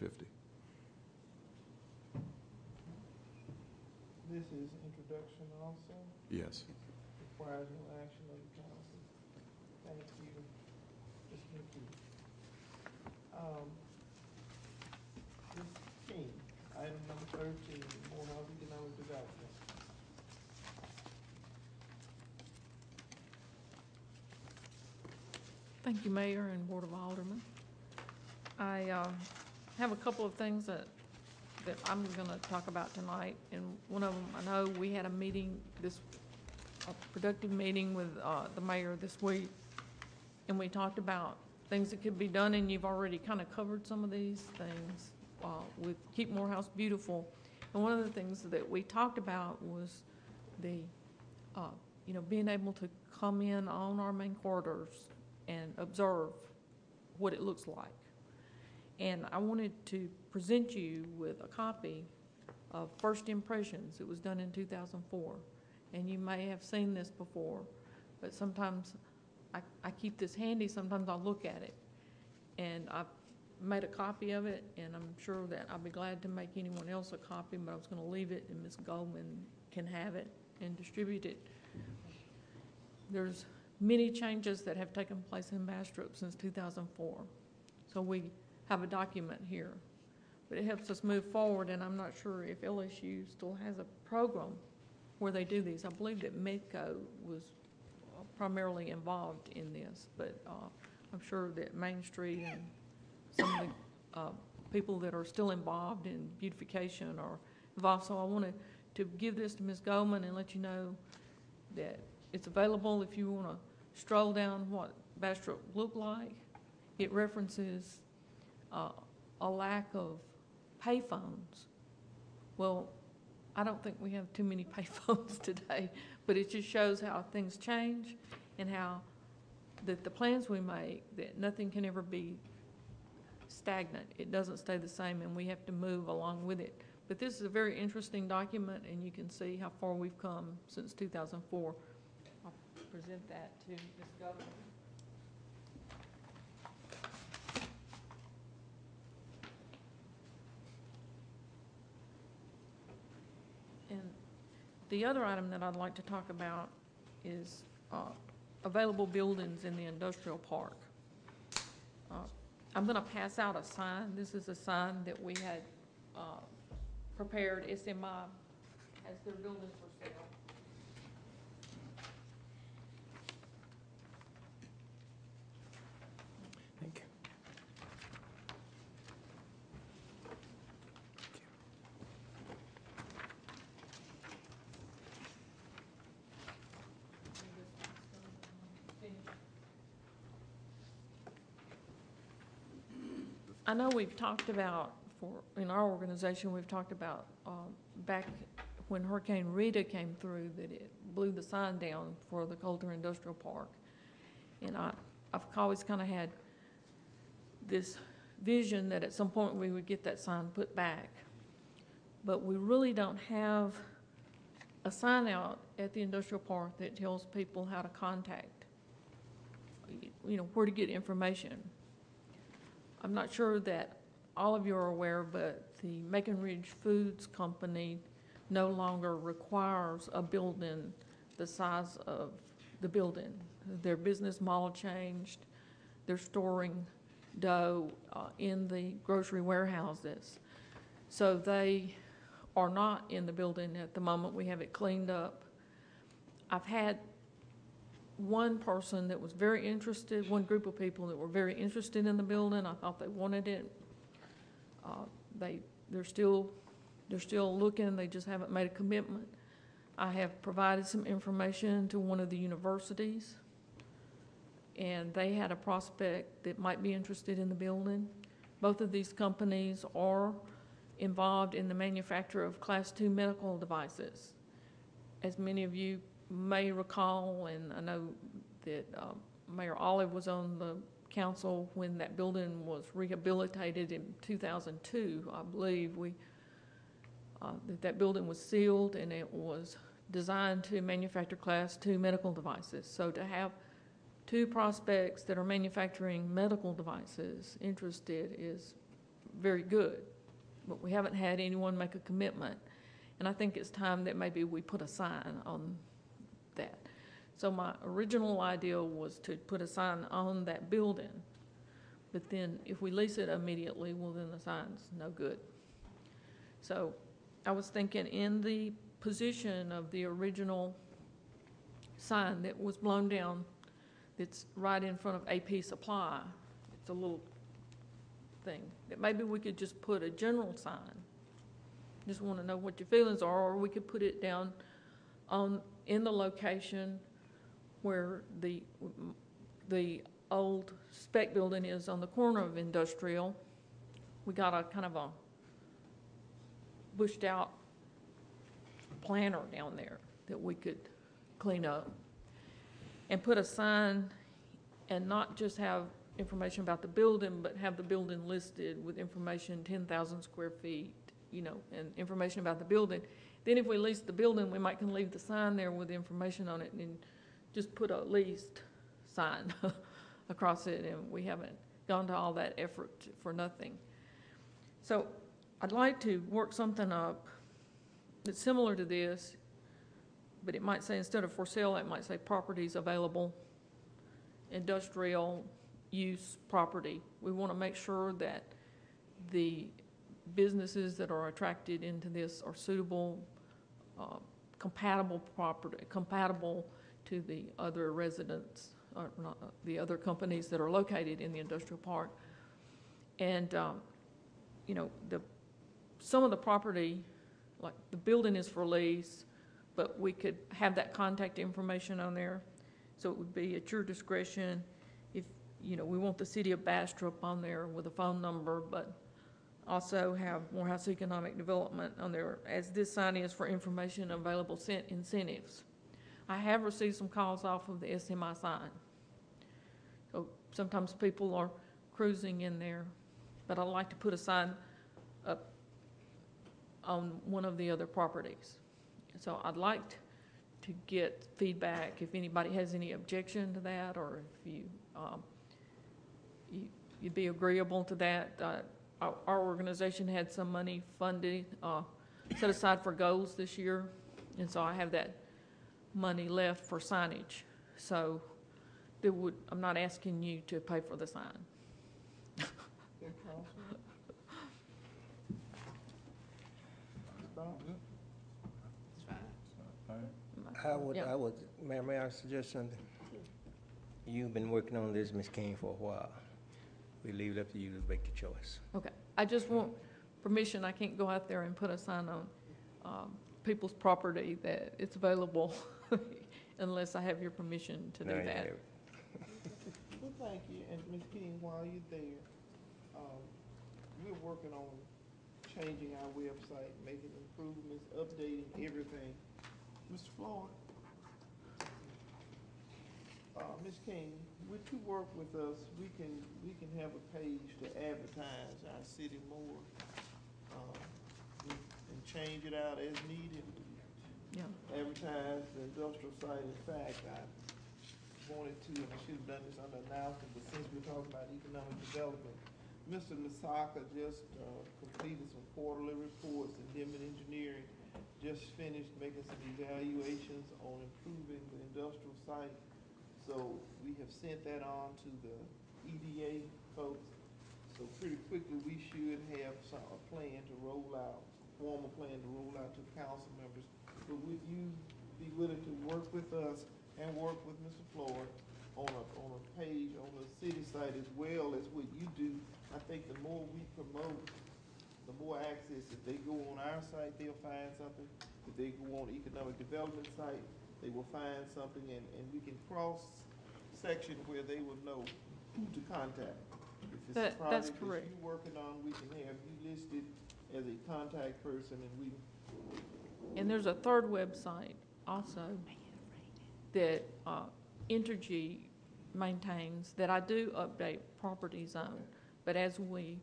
This is introduction also, Yes. requires no action of the council. Thank you, Ms. McKee. Ms. King, item number 13, Morehouse Economic Development. Thank you, Mayor and Board of Aldermen. I have a couple of things that I'm going to talk about tonight, and one of them, I know we had a meeting, a productive meeting with the mayor this week, and we talked about things that could be done, and you've already kind of covered some of these things with Keep Morehouse Beautiful. And one of the things that we talked about was the, being able to come in on our main corridors and observe what it looks like. And I wanted to present you with a copy of First Impressions. It was done in 2004. And you may have seen this before, but sometimes I keep this handy. Sometimes I'll look at it. And I've made a copy of it, and I'm sure that I'll be glad to make anyone else a copy, but I was going to leave it, and Ms. Goldman can have it and distribute it. There's many changes that have taken place in Bastrop since 2004. So we have a document here, but it helps us move forward, and I'm not sure if LSU still has a program where they do these. I believe that Medco was primarily involved in this, but I'm sure that Main Street and some of the people that are still involved in beautification are involved. So I wanted to give this to Ms. Goldman and let you know that it's available if you want to stroll down what Bastrop looked like. It references a lack of payphones. Well, I don't think we have too many payphones today, but it just shows how things change and how that the plans we make, that nothing can ever be stagnant. It doesn't stay the same, and we have to move along with it. But this is a very interesting document, and you can see how far we've come since 2004. I'll present that to Ms. Goldman. And the other item that I'd like to talk about is available buildings in the industrial park. I'm going to pass out a sign. This is a sign that we had prepared. SMI has their buildings for sale. Thank you. I know we've talked about, in our organization, we've talked about back when Hurricane Rita came through, that it blew the sign down for the Coulter Industrial Park. And I've always kind of had this vision that at some point we would get that sign put back. But we really don't have a sign out at the industrial park that tells people how to contact, where to get information. I'm not sure that all of you are aware, but the Macon Ridge Foods Company no longer requires a building the size of the building. Their business model changed. They're storing dough in the grocery warehouses. So they are not in the building at the moment. We have it cleaned up. I've had one person that was very interested, one group of people that were very interested in the building. I thought they wanted it. They're still looking. They just haven't made a commitment. I have provided some information to one of the universities, and they had a prospect that might be interested in the building. Both of these companies are involved in the manufacture of Class II medical devices. As many of you may recall, and I know that Mayor Olive was on the council when that building was rehabilitated in 2002, I believe, that building was sealed and it was designed to manufacture Class II medical devices. So to have two prospects that are manufacturing medical devices interested is very good, but we haven't had anyone make a commitment. And I think it's time that maybe we put a sign on that. So my original idea was to put a sign on that building, but then if we lease it immediately, well, then the sign's no good. So I was thinking in the position of the original sign that was blown down, it's right in front of AP Supply. It's a little thing that maybe we could just put a general sign. Just want to know what your feelings are, or we could put it down in the location where the old spec building is on the corner of Industrial. We got a kind of a bushed out planter down there that we could clean up and put a sign, and not just have information about the building, but have the building listed with information 10,000 square feet, you know, and information about the building. Then if we lease the building, we might can leave the sign there with information on it and just put a leased sign across it, and we haven't gone to all that effort for nothing. So I'd like to work something up that's similar to this, but it might say, instead of for sale, it might say properties available, industrial use property. We want to make sure that the businesses that are attracted into this are suitable, compatible property, compatible to the other residents, or not, the other companies that are located in the industrial park. And, you know, some of the property, like the building is for lease, but we could have that contact information on there. So it would be at your discretion. If, you know, we want the city of Bastrop on there with a phone number, but also have Morehouse Economic Development on there, as this sign is for information available incentives. I have received some calls off of the SMI sign. So sometimes people are cruising in there, but I'd like to put a sign up on one of the other properties. So I'd like to get feedback if anybody has any objection to that, or if you'd be agreeable to that. Our organization had some money funded, set aside for goals this year, and so I have that money left for signage. So I'm not asking you to pay for the sign. I would, may I suggest something? You've been working on this, Ms. King, for a while. We leave it up to you to make your choice. Okay. I just want permission. I can't go out there and put a sign on people's property that it's available unless I have your permission to do that. Well, thank you. And Ms. King, while you're there, we're working on changing our website, making improvements, updating everything. Mr. Floyd, Ms. King, would you work with us? We can have a page to advertise our city more, and change it out as needed. Yeah. Advertise the industrial site. In fact, I wanted to, and I should have done this under announcement, but since we're talking about economic development, Mr. Misaka just completed some quarterly reports, and Denman Engineering just finished making some evaluations on improving the industrial site. So we have sent that on to the EDA folks. So pretty quickly, we should have a plan to roll out, formal plan to roll out to the council members. But would you be willing to work with us and work with Mr. Floyd on a page on the city site as well as what you do? I think the more we promote, the more access. If they go on our site, they'll find something. If they go on the economic development site, they will find something, and we can cross-section where they will know who to contact. If it's a That's project correct. that you're working on, we can have you listed, as a contact person, and we, And there's a third website also that Entergy maintains that I do update property zone. But as we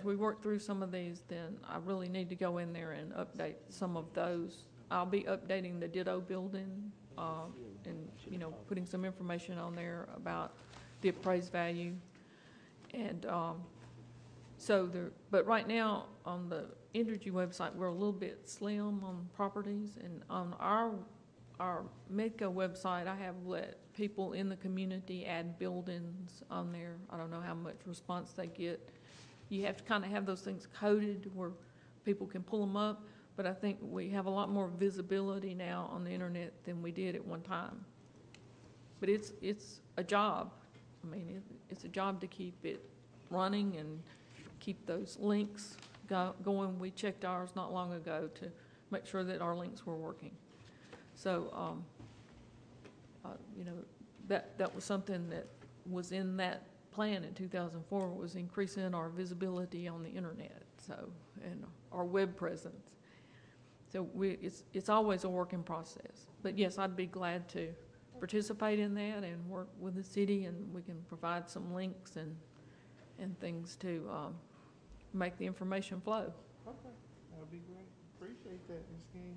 work through some of these, then I really need to go in there and update some of those. I'll be updating the Ditto building, and, you know, putting some information on there about the appraised value. And, but right now, on the Entergy website, we're a little bit slim on properties, and on our Medco website, I have let people in the community add buildings on there. I don't know how much response they get. You have to kind of have those things coded where people can pull them up, but I think we have a lot more visibility now on the internet than we did at one time. But it's a job. I mean, it's a job to keep it running and keep those links going. We checked ours not long ago to make sure that our links were working. So, you know, that was something that was in that plan in 2004, was increasing our visibility on the internet, so, and our web presence. So it's always a working process. But yes, I'd be glad to participate in that and work with the city, and we can provide some links and things to make the information flow. okay, that'd be great. Appreciate that, Ms. King.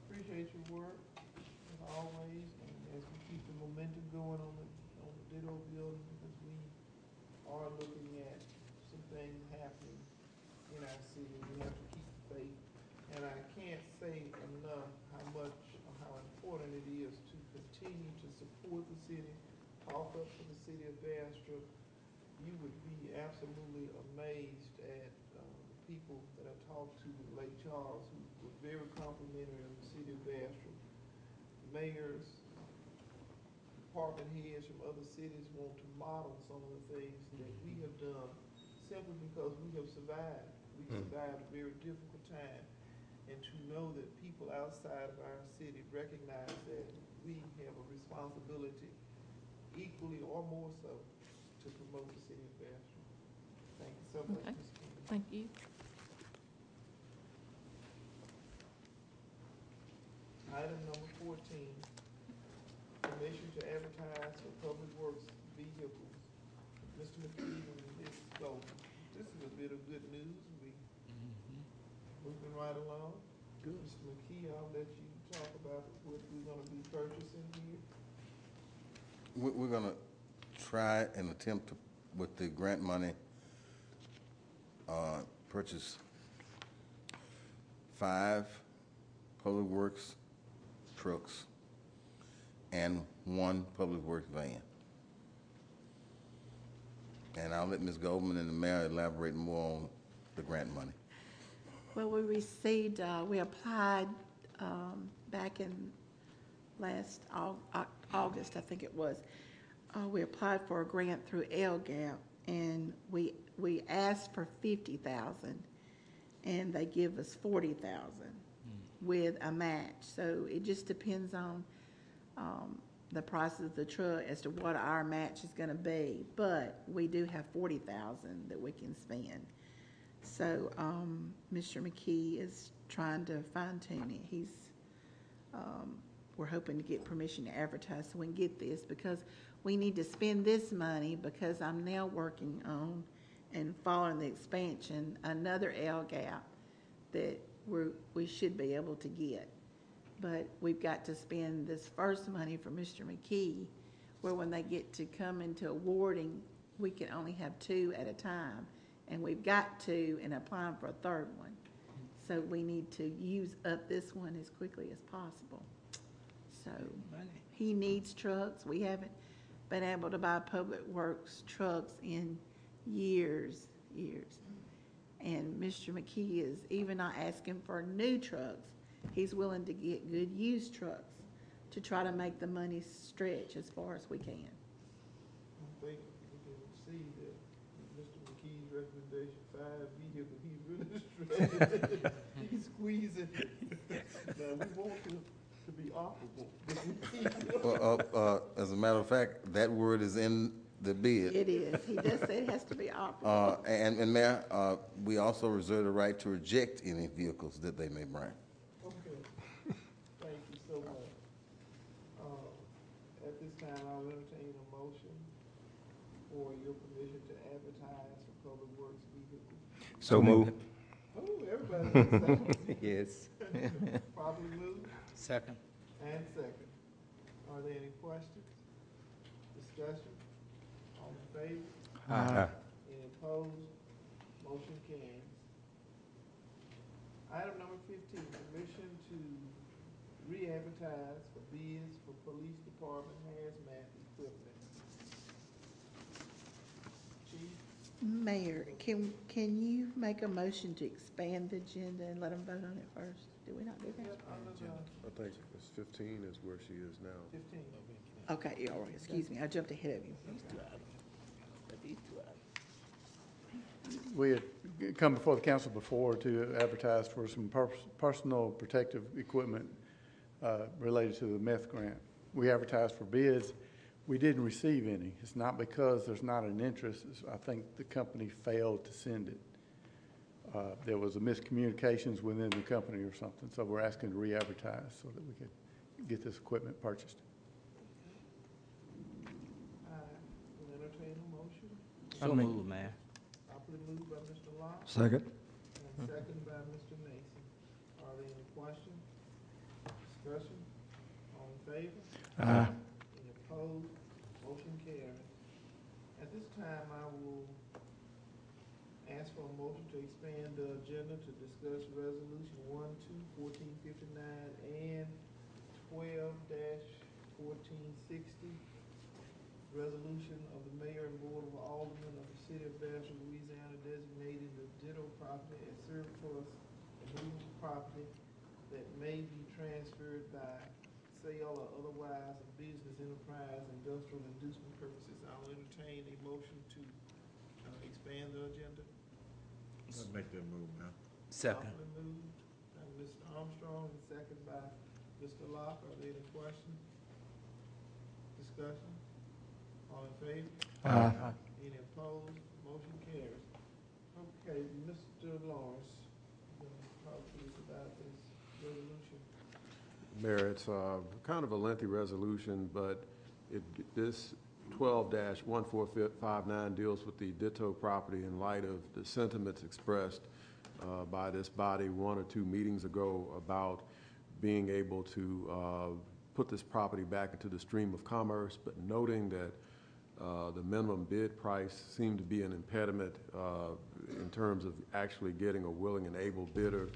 Appreciate your work, as always, and as we keep the momentum going on the Ditto building, because we are looking at some things happening in our city. We have to keep the faith, and I can't say enough how much, or how important it is to continue to support the city, talk up for the city of Bastrop. You would be absolutely amazed at people that I talked to with Lake Charles, who were very complimentary of the city of Bastrop. Mayors, department heads from other cities want to model some of the things that we have done simply because we have survived. We survived a very difficult time. And to know that people outside of our city recognize that we have a responsibility, equally or more so, to promote the city of Bastrop. Thank you so much, Okay. Ms. King. Thank you. Item number 14, permission to advertise for public works vehicles. Mr. McKee and Ms. Golden, this is a bit of good news. We moving right along. Good. Mr. McKee, I'll let you talk about what we're gonna be purchasing here. We're gonna try and attempt to, with the grant money, purchase 5 public works trucks and 1 public works van. And I'll let Ms. Goldman and the mayor elaborate more on the grant money. Well, we received, we applied back in last August, I think it was. We applied for a grant through LGAP, and we asked for $50,000, and they give us $40,000 with a match. So it just depends on the price of the truck as to what our match is going to be. But we do have $40,000 that we can spend. So Mr. McKee is trying to fine tune it. We're hoping to get permission to advertise so we can get this, because we need to spend this money, because I'm now working on and following the expansion, another LGAP that we should be able to get. But we've got to spend this first money for Mr. McKee, where when they get to come into awarding, we can only have 2 at a time. And we've got 2 and applying for a third one. So we need to use up this one as quickly as possible. So he needs trucks. We haven't been able to buy public works trucks in years. And Mr. McKee is even not asking for new trucks. He's willing to get good used trucks to try to make the money stretch as far as we can. I think we can see that Mr. McKee's recommendation, 5 vehicles, he's really stretching. He's squeezing. Now, we want to be operable. As a matter of fact, that word is in the bid. It is. He just said it has to be operable. And Mayor, we also reserve the right to reject any vehicles that they may bring. Okay, thank you so much. At this time, I'll entertain a motion for your permission to advertise for Public Works vehicles. So move. Oh, everybody. Yes. Properly moved Second. and second. Are there any questions? Discussion? All in favor? Aye. Any opposed? Motion carries. Item number 15, permission to re-advertise for bids for police department hazmat equipment. Chief? Mayor, can you make a motion to expand the agenda and let them vote on it first? Did we not do that? I think it's 15 is where she is now. 15. Okay, yeah, all right, excuse me, I jumped ahead of you. We had come before the council before to advertise for some personal protective equipment related to the meth grant. We advertised for bids. We didn't receive any. It's not because there's not an interest. I think the company failed to send it. There was a miscommunications within the company or something, so we're asking to re-advertise so that we could get this equipment purchased. Will entertain a motion. So moved, Mayor. Properly moved by Mr. Locke Second. and second by Mr. Mason. Are there any questions? Discussion? All in favor? Aye. Any opposed? Motion carries. At this time, I will ask for a motion to expand the agenda to discuss Resolution 1-2-1459 and 12-1460. Resolution of the Mayor and Board of Aldermen of the City of Bastrop, Louisiana, designating the ditto property as surplus movable property that may be transferred by sale or otherwise a business enterprise, industrial inducement purposes. I'll entertain a motion to expand the agenda. Let's make that move, man. Second. Properly moved by Mr. Armstrong and second by Mr. Locke. Are there any questions? Discussion? All in favor? Aye. Any opposed? Motion carries. Okay, Mr. Lawrence, you're going to talk to us about this resolution. Mayor, it's kind of a lengthy resolution, but this 12-1459 deals with the ditto property in light of the sentiments expressed by this body 1 or 2 meetings ago about being able to put this property back into the stream of commerce, but noting that the minimum bid price seemed to be an impediment in terms of actually getting a willing and able bidder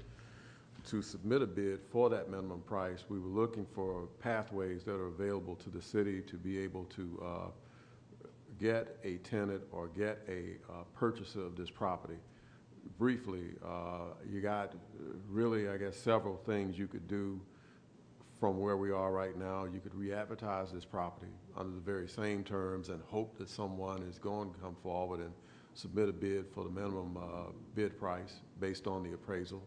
to submit a bid for that minimum price. We were looking for pathways that are available to the city to be able to get a tenant or get a purchaser of this property. Briefly, you got really, I guess, several things you could do from where we are right now. You could re-advertise this property under the very same terms and hope that someone is going to come forward and submit a bid for the minimum bid price based on the appraisal.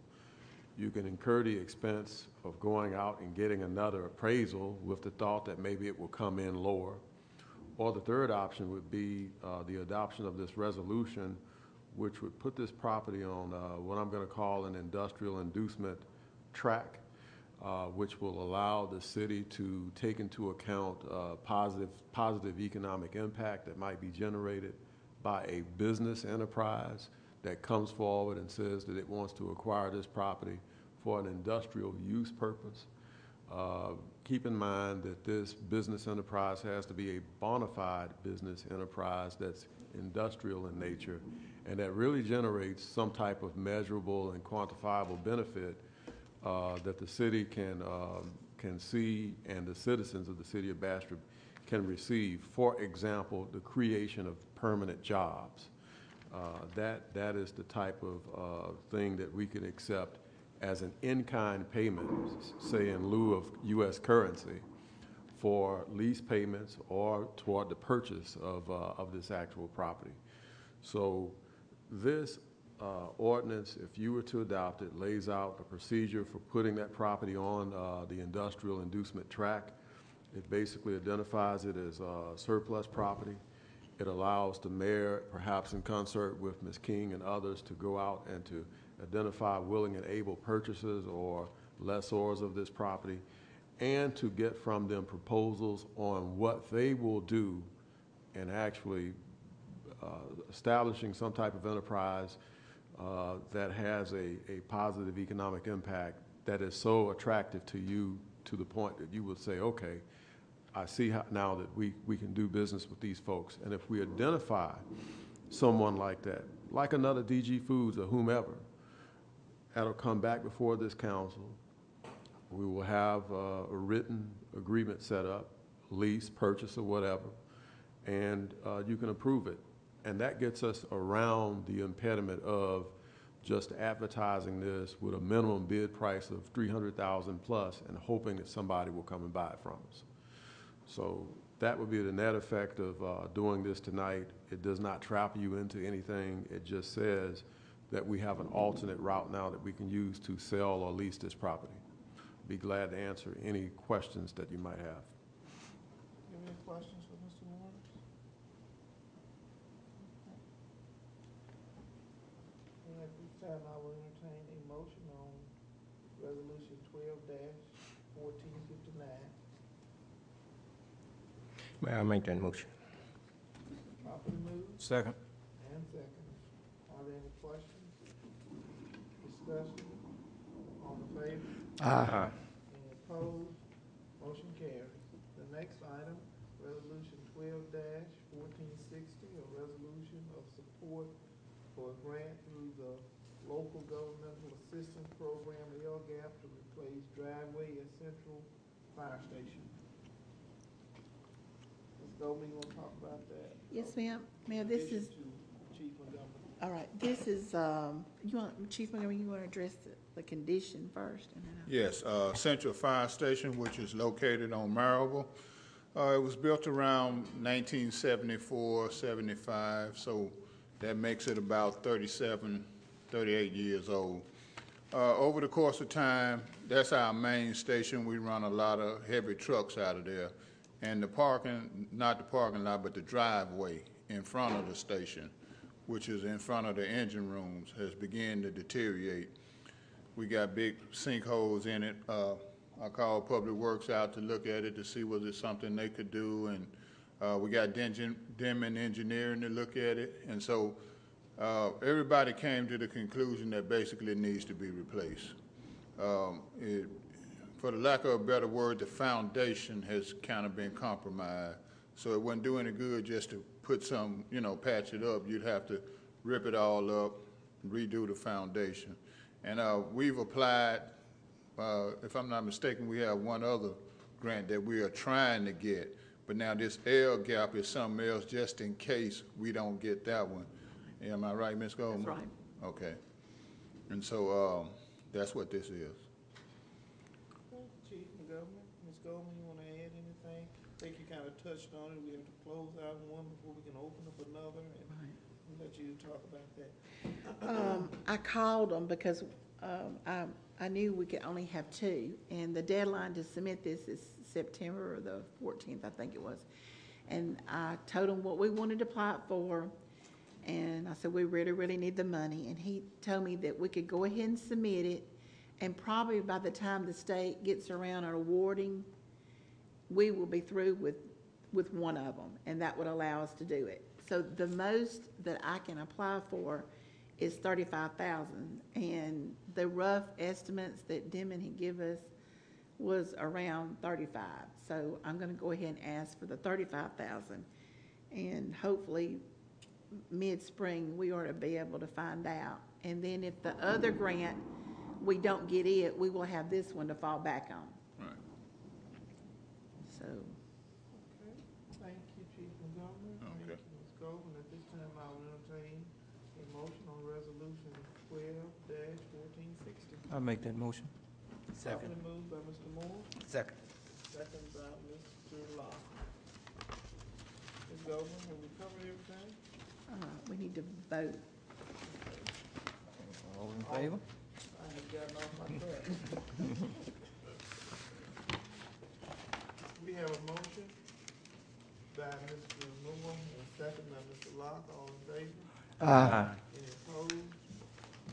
You can incur the expense of going out and getting another appraisal with the thought that maybe it will come in lower. Or the third option would be the adoption of this resolution, which would put this property on what I'm going to call an industrial inducement track, which will allow the city to take into account positive economic impact that might be generated by a business enterprise that comes forward and says that it wants to acquire this property for an industrial use purpose. Keep in mind that this business enterprise has to be a bona fide business enterprise that's industrial in nature and that really generates some type of measurable and quantifiable benefit that the city can see and the citizens of the city of Bastrop can receive. For example, the creation of permanent jobs. That is the type of thing that we can accept as an in-kind payment, say in lieu of U.S. currency, for lease payments or toward the purchase of this actual property. So this ordinance, if you were to adopt it, lays out a procedure for putting that property on the industrial inducement track. It basically identifies it as surplus property. It allows the mayor, perhaps in concert with Ms. King and others, to go out and to identify willing and able purchasers or lessors of this property, and to get from them proposals on what they will do in actually establishing some type of enterprise that has a positive economic impact that is so attractive to you to the point that you would say, okay, I see how, now that we can do business with these folks. And if we identify someone like that, like another DG Foods or whomever, that'll come back before this council. We will have a written agreement set up, lease, purchase, or whatever, and you can approve it. And that gets us around the impediment of just advertising this with a minimum bid price of $300,000 plus and hoping that somebody will come and buy it from us. So that would be the net effect of doing this tonight. It does not trap you into anything. It just says that we have an alternate route now that we can use to sell or lease this property. Be glad to answer any questions that you might have. Any questions for Mr. Morris? And at this time, I will entertain a motion on Resolution 12-1459. May I make that motion? Properly moved Second. and second. Are there any questions? Discussion? All in favor? Aye. Any opposed? Motion carries. The next item, Resolution 12-1460, a resolution of support for a grant through the Local Governmental Assistance Program, LGAP, to replace driveway at Central Fire Station. Ms. Goldman, you want to talk about that? Yes, ma'am. Mayor, this is, To Chief Montgomery. all right, this is, you want, Chief Montgomery, you want to address the condition first? And then Yes, Central Fire Station, which is located on Marable. It was built around 1974, 75, so that makes it about 37, 38 years old. Over the course of time, that's our main station. We run a lot of heavy trucks out of there. And the parking, not the parking lot, but the driveway in front of the station, which is in front of the engine rooms, has begun to deteriorate. We got big sinkholes in it. I called Public Works out to look at it to see was it something they could do, and we got Denman Engineering to look at it. And so everybody came to the conclusion that basically it needs to be replaced. For the lack of a better word, the foundation has kind of been compromised. So it wouldn't do any good just to put some, patch it up. You'd have to rip it all up, redo the foundation. And we've applied, if I'm not mistaken, we have one other grant that we are trying to get. But now this L gap is something else just in case we don't get that one. Am I right, Ms. Goldman? That's right. Okay. And so that's what this is. Chief Montgomery, Ms. Goldman, you want to add anything? I think you kind of touched on it. We have to close out one before we can open up another, and we'll let you talk about that. I called them because I knew we could only have two, and the deadline to submit this is September the 14th, I think it was. And I told him what we wanted to apply it for, and I said, we really, really need the money. And he told me that we could go ahead and submit it, and probably by the time the state gets around on awarding, we will be through with one of them, and that would allow us to do it. So the most that I can apply for is $35,000, and the rough estimates that Denman had give us was around 35. So I'm going to go ahead and ask for the 35,000, and hopefully mid-spring we ought to be able to find out. And then if the other grant we don't get it, we will have this one to fall back on. Right. So. Okay, thank you, Chief Montgomery. Okay. Thank you, Ms. Goldman. At this time, I will entertain a motion on Resolution 12-1460. I'll make that motion. Properly moved by Mr. Moore, Second. second by Mr. Locke. Ms. Goldman, have we covered everything? We need to vote. All in favor? I have gotten off my track. We have a motion by Mr. Moore, and second by Mr. Locke. All in favor? Aye. Any opposed?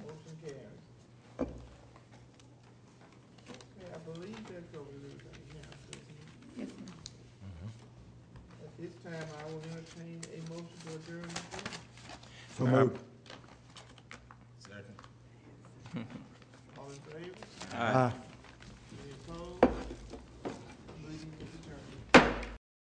Motion carries. Okay, I believe that covers everything now, doesn't it? Yes, ma'am. At this time, I will entertain a motion to adjourn the meeting. So moved. All in favor? Aye. Any opposed?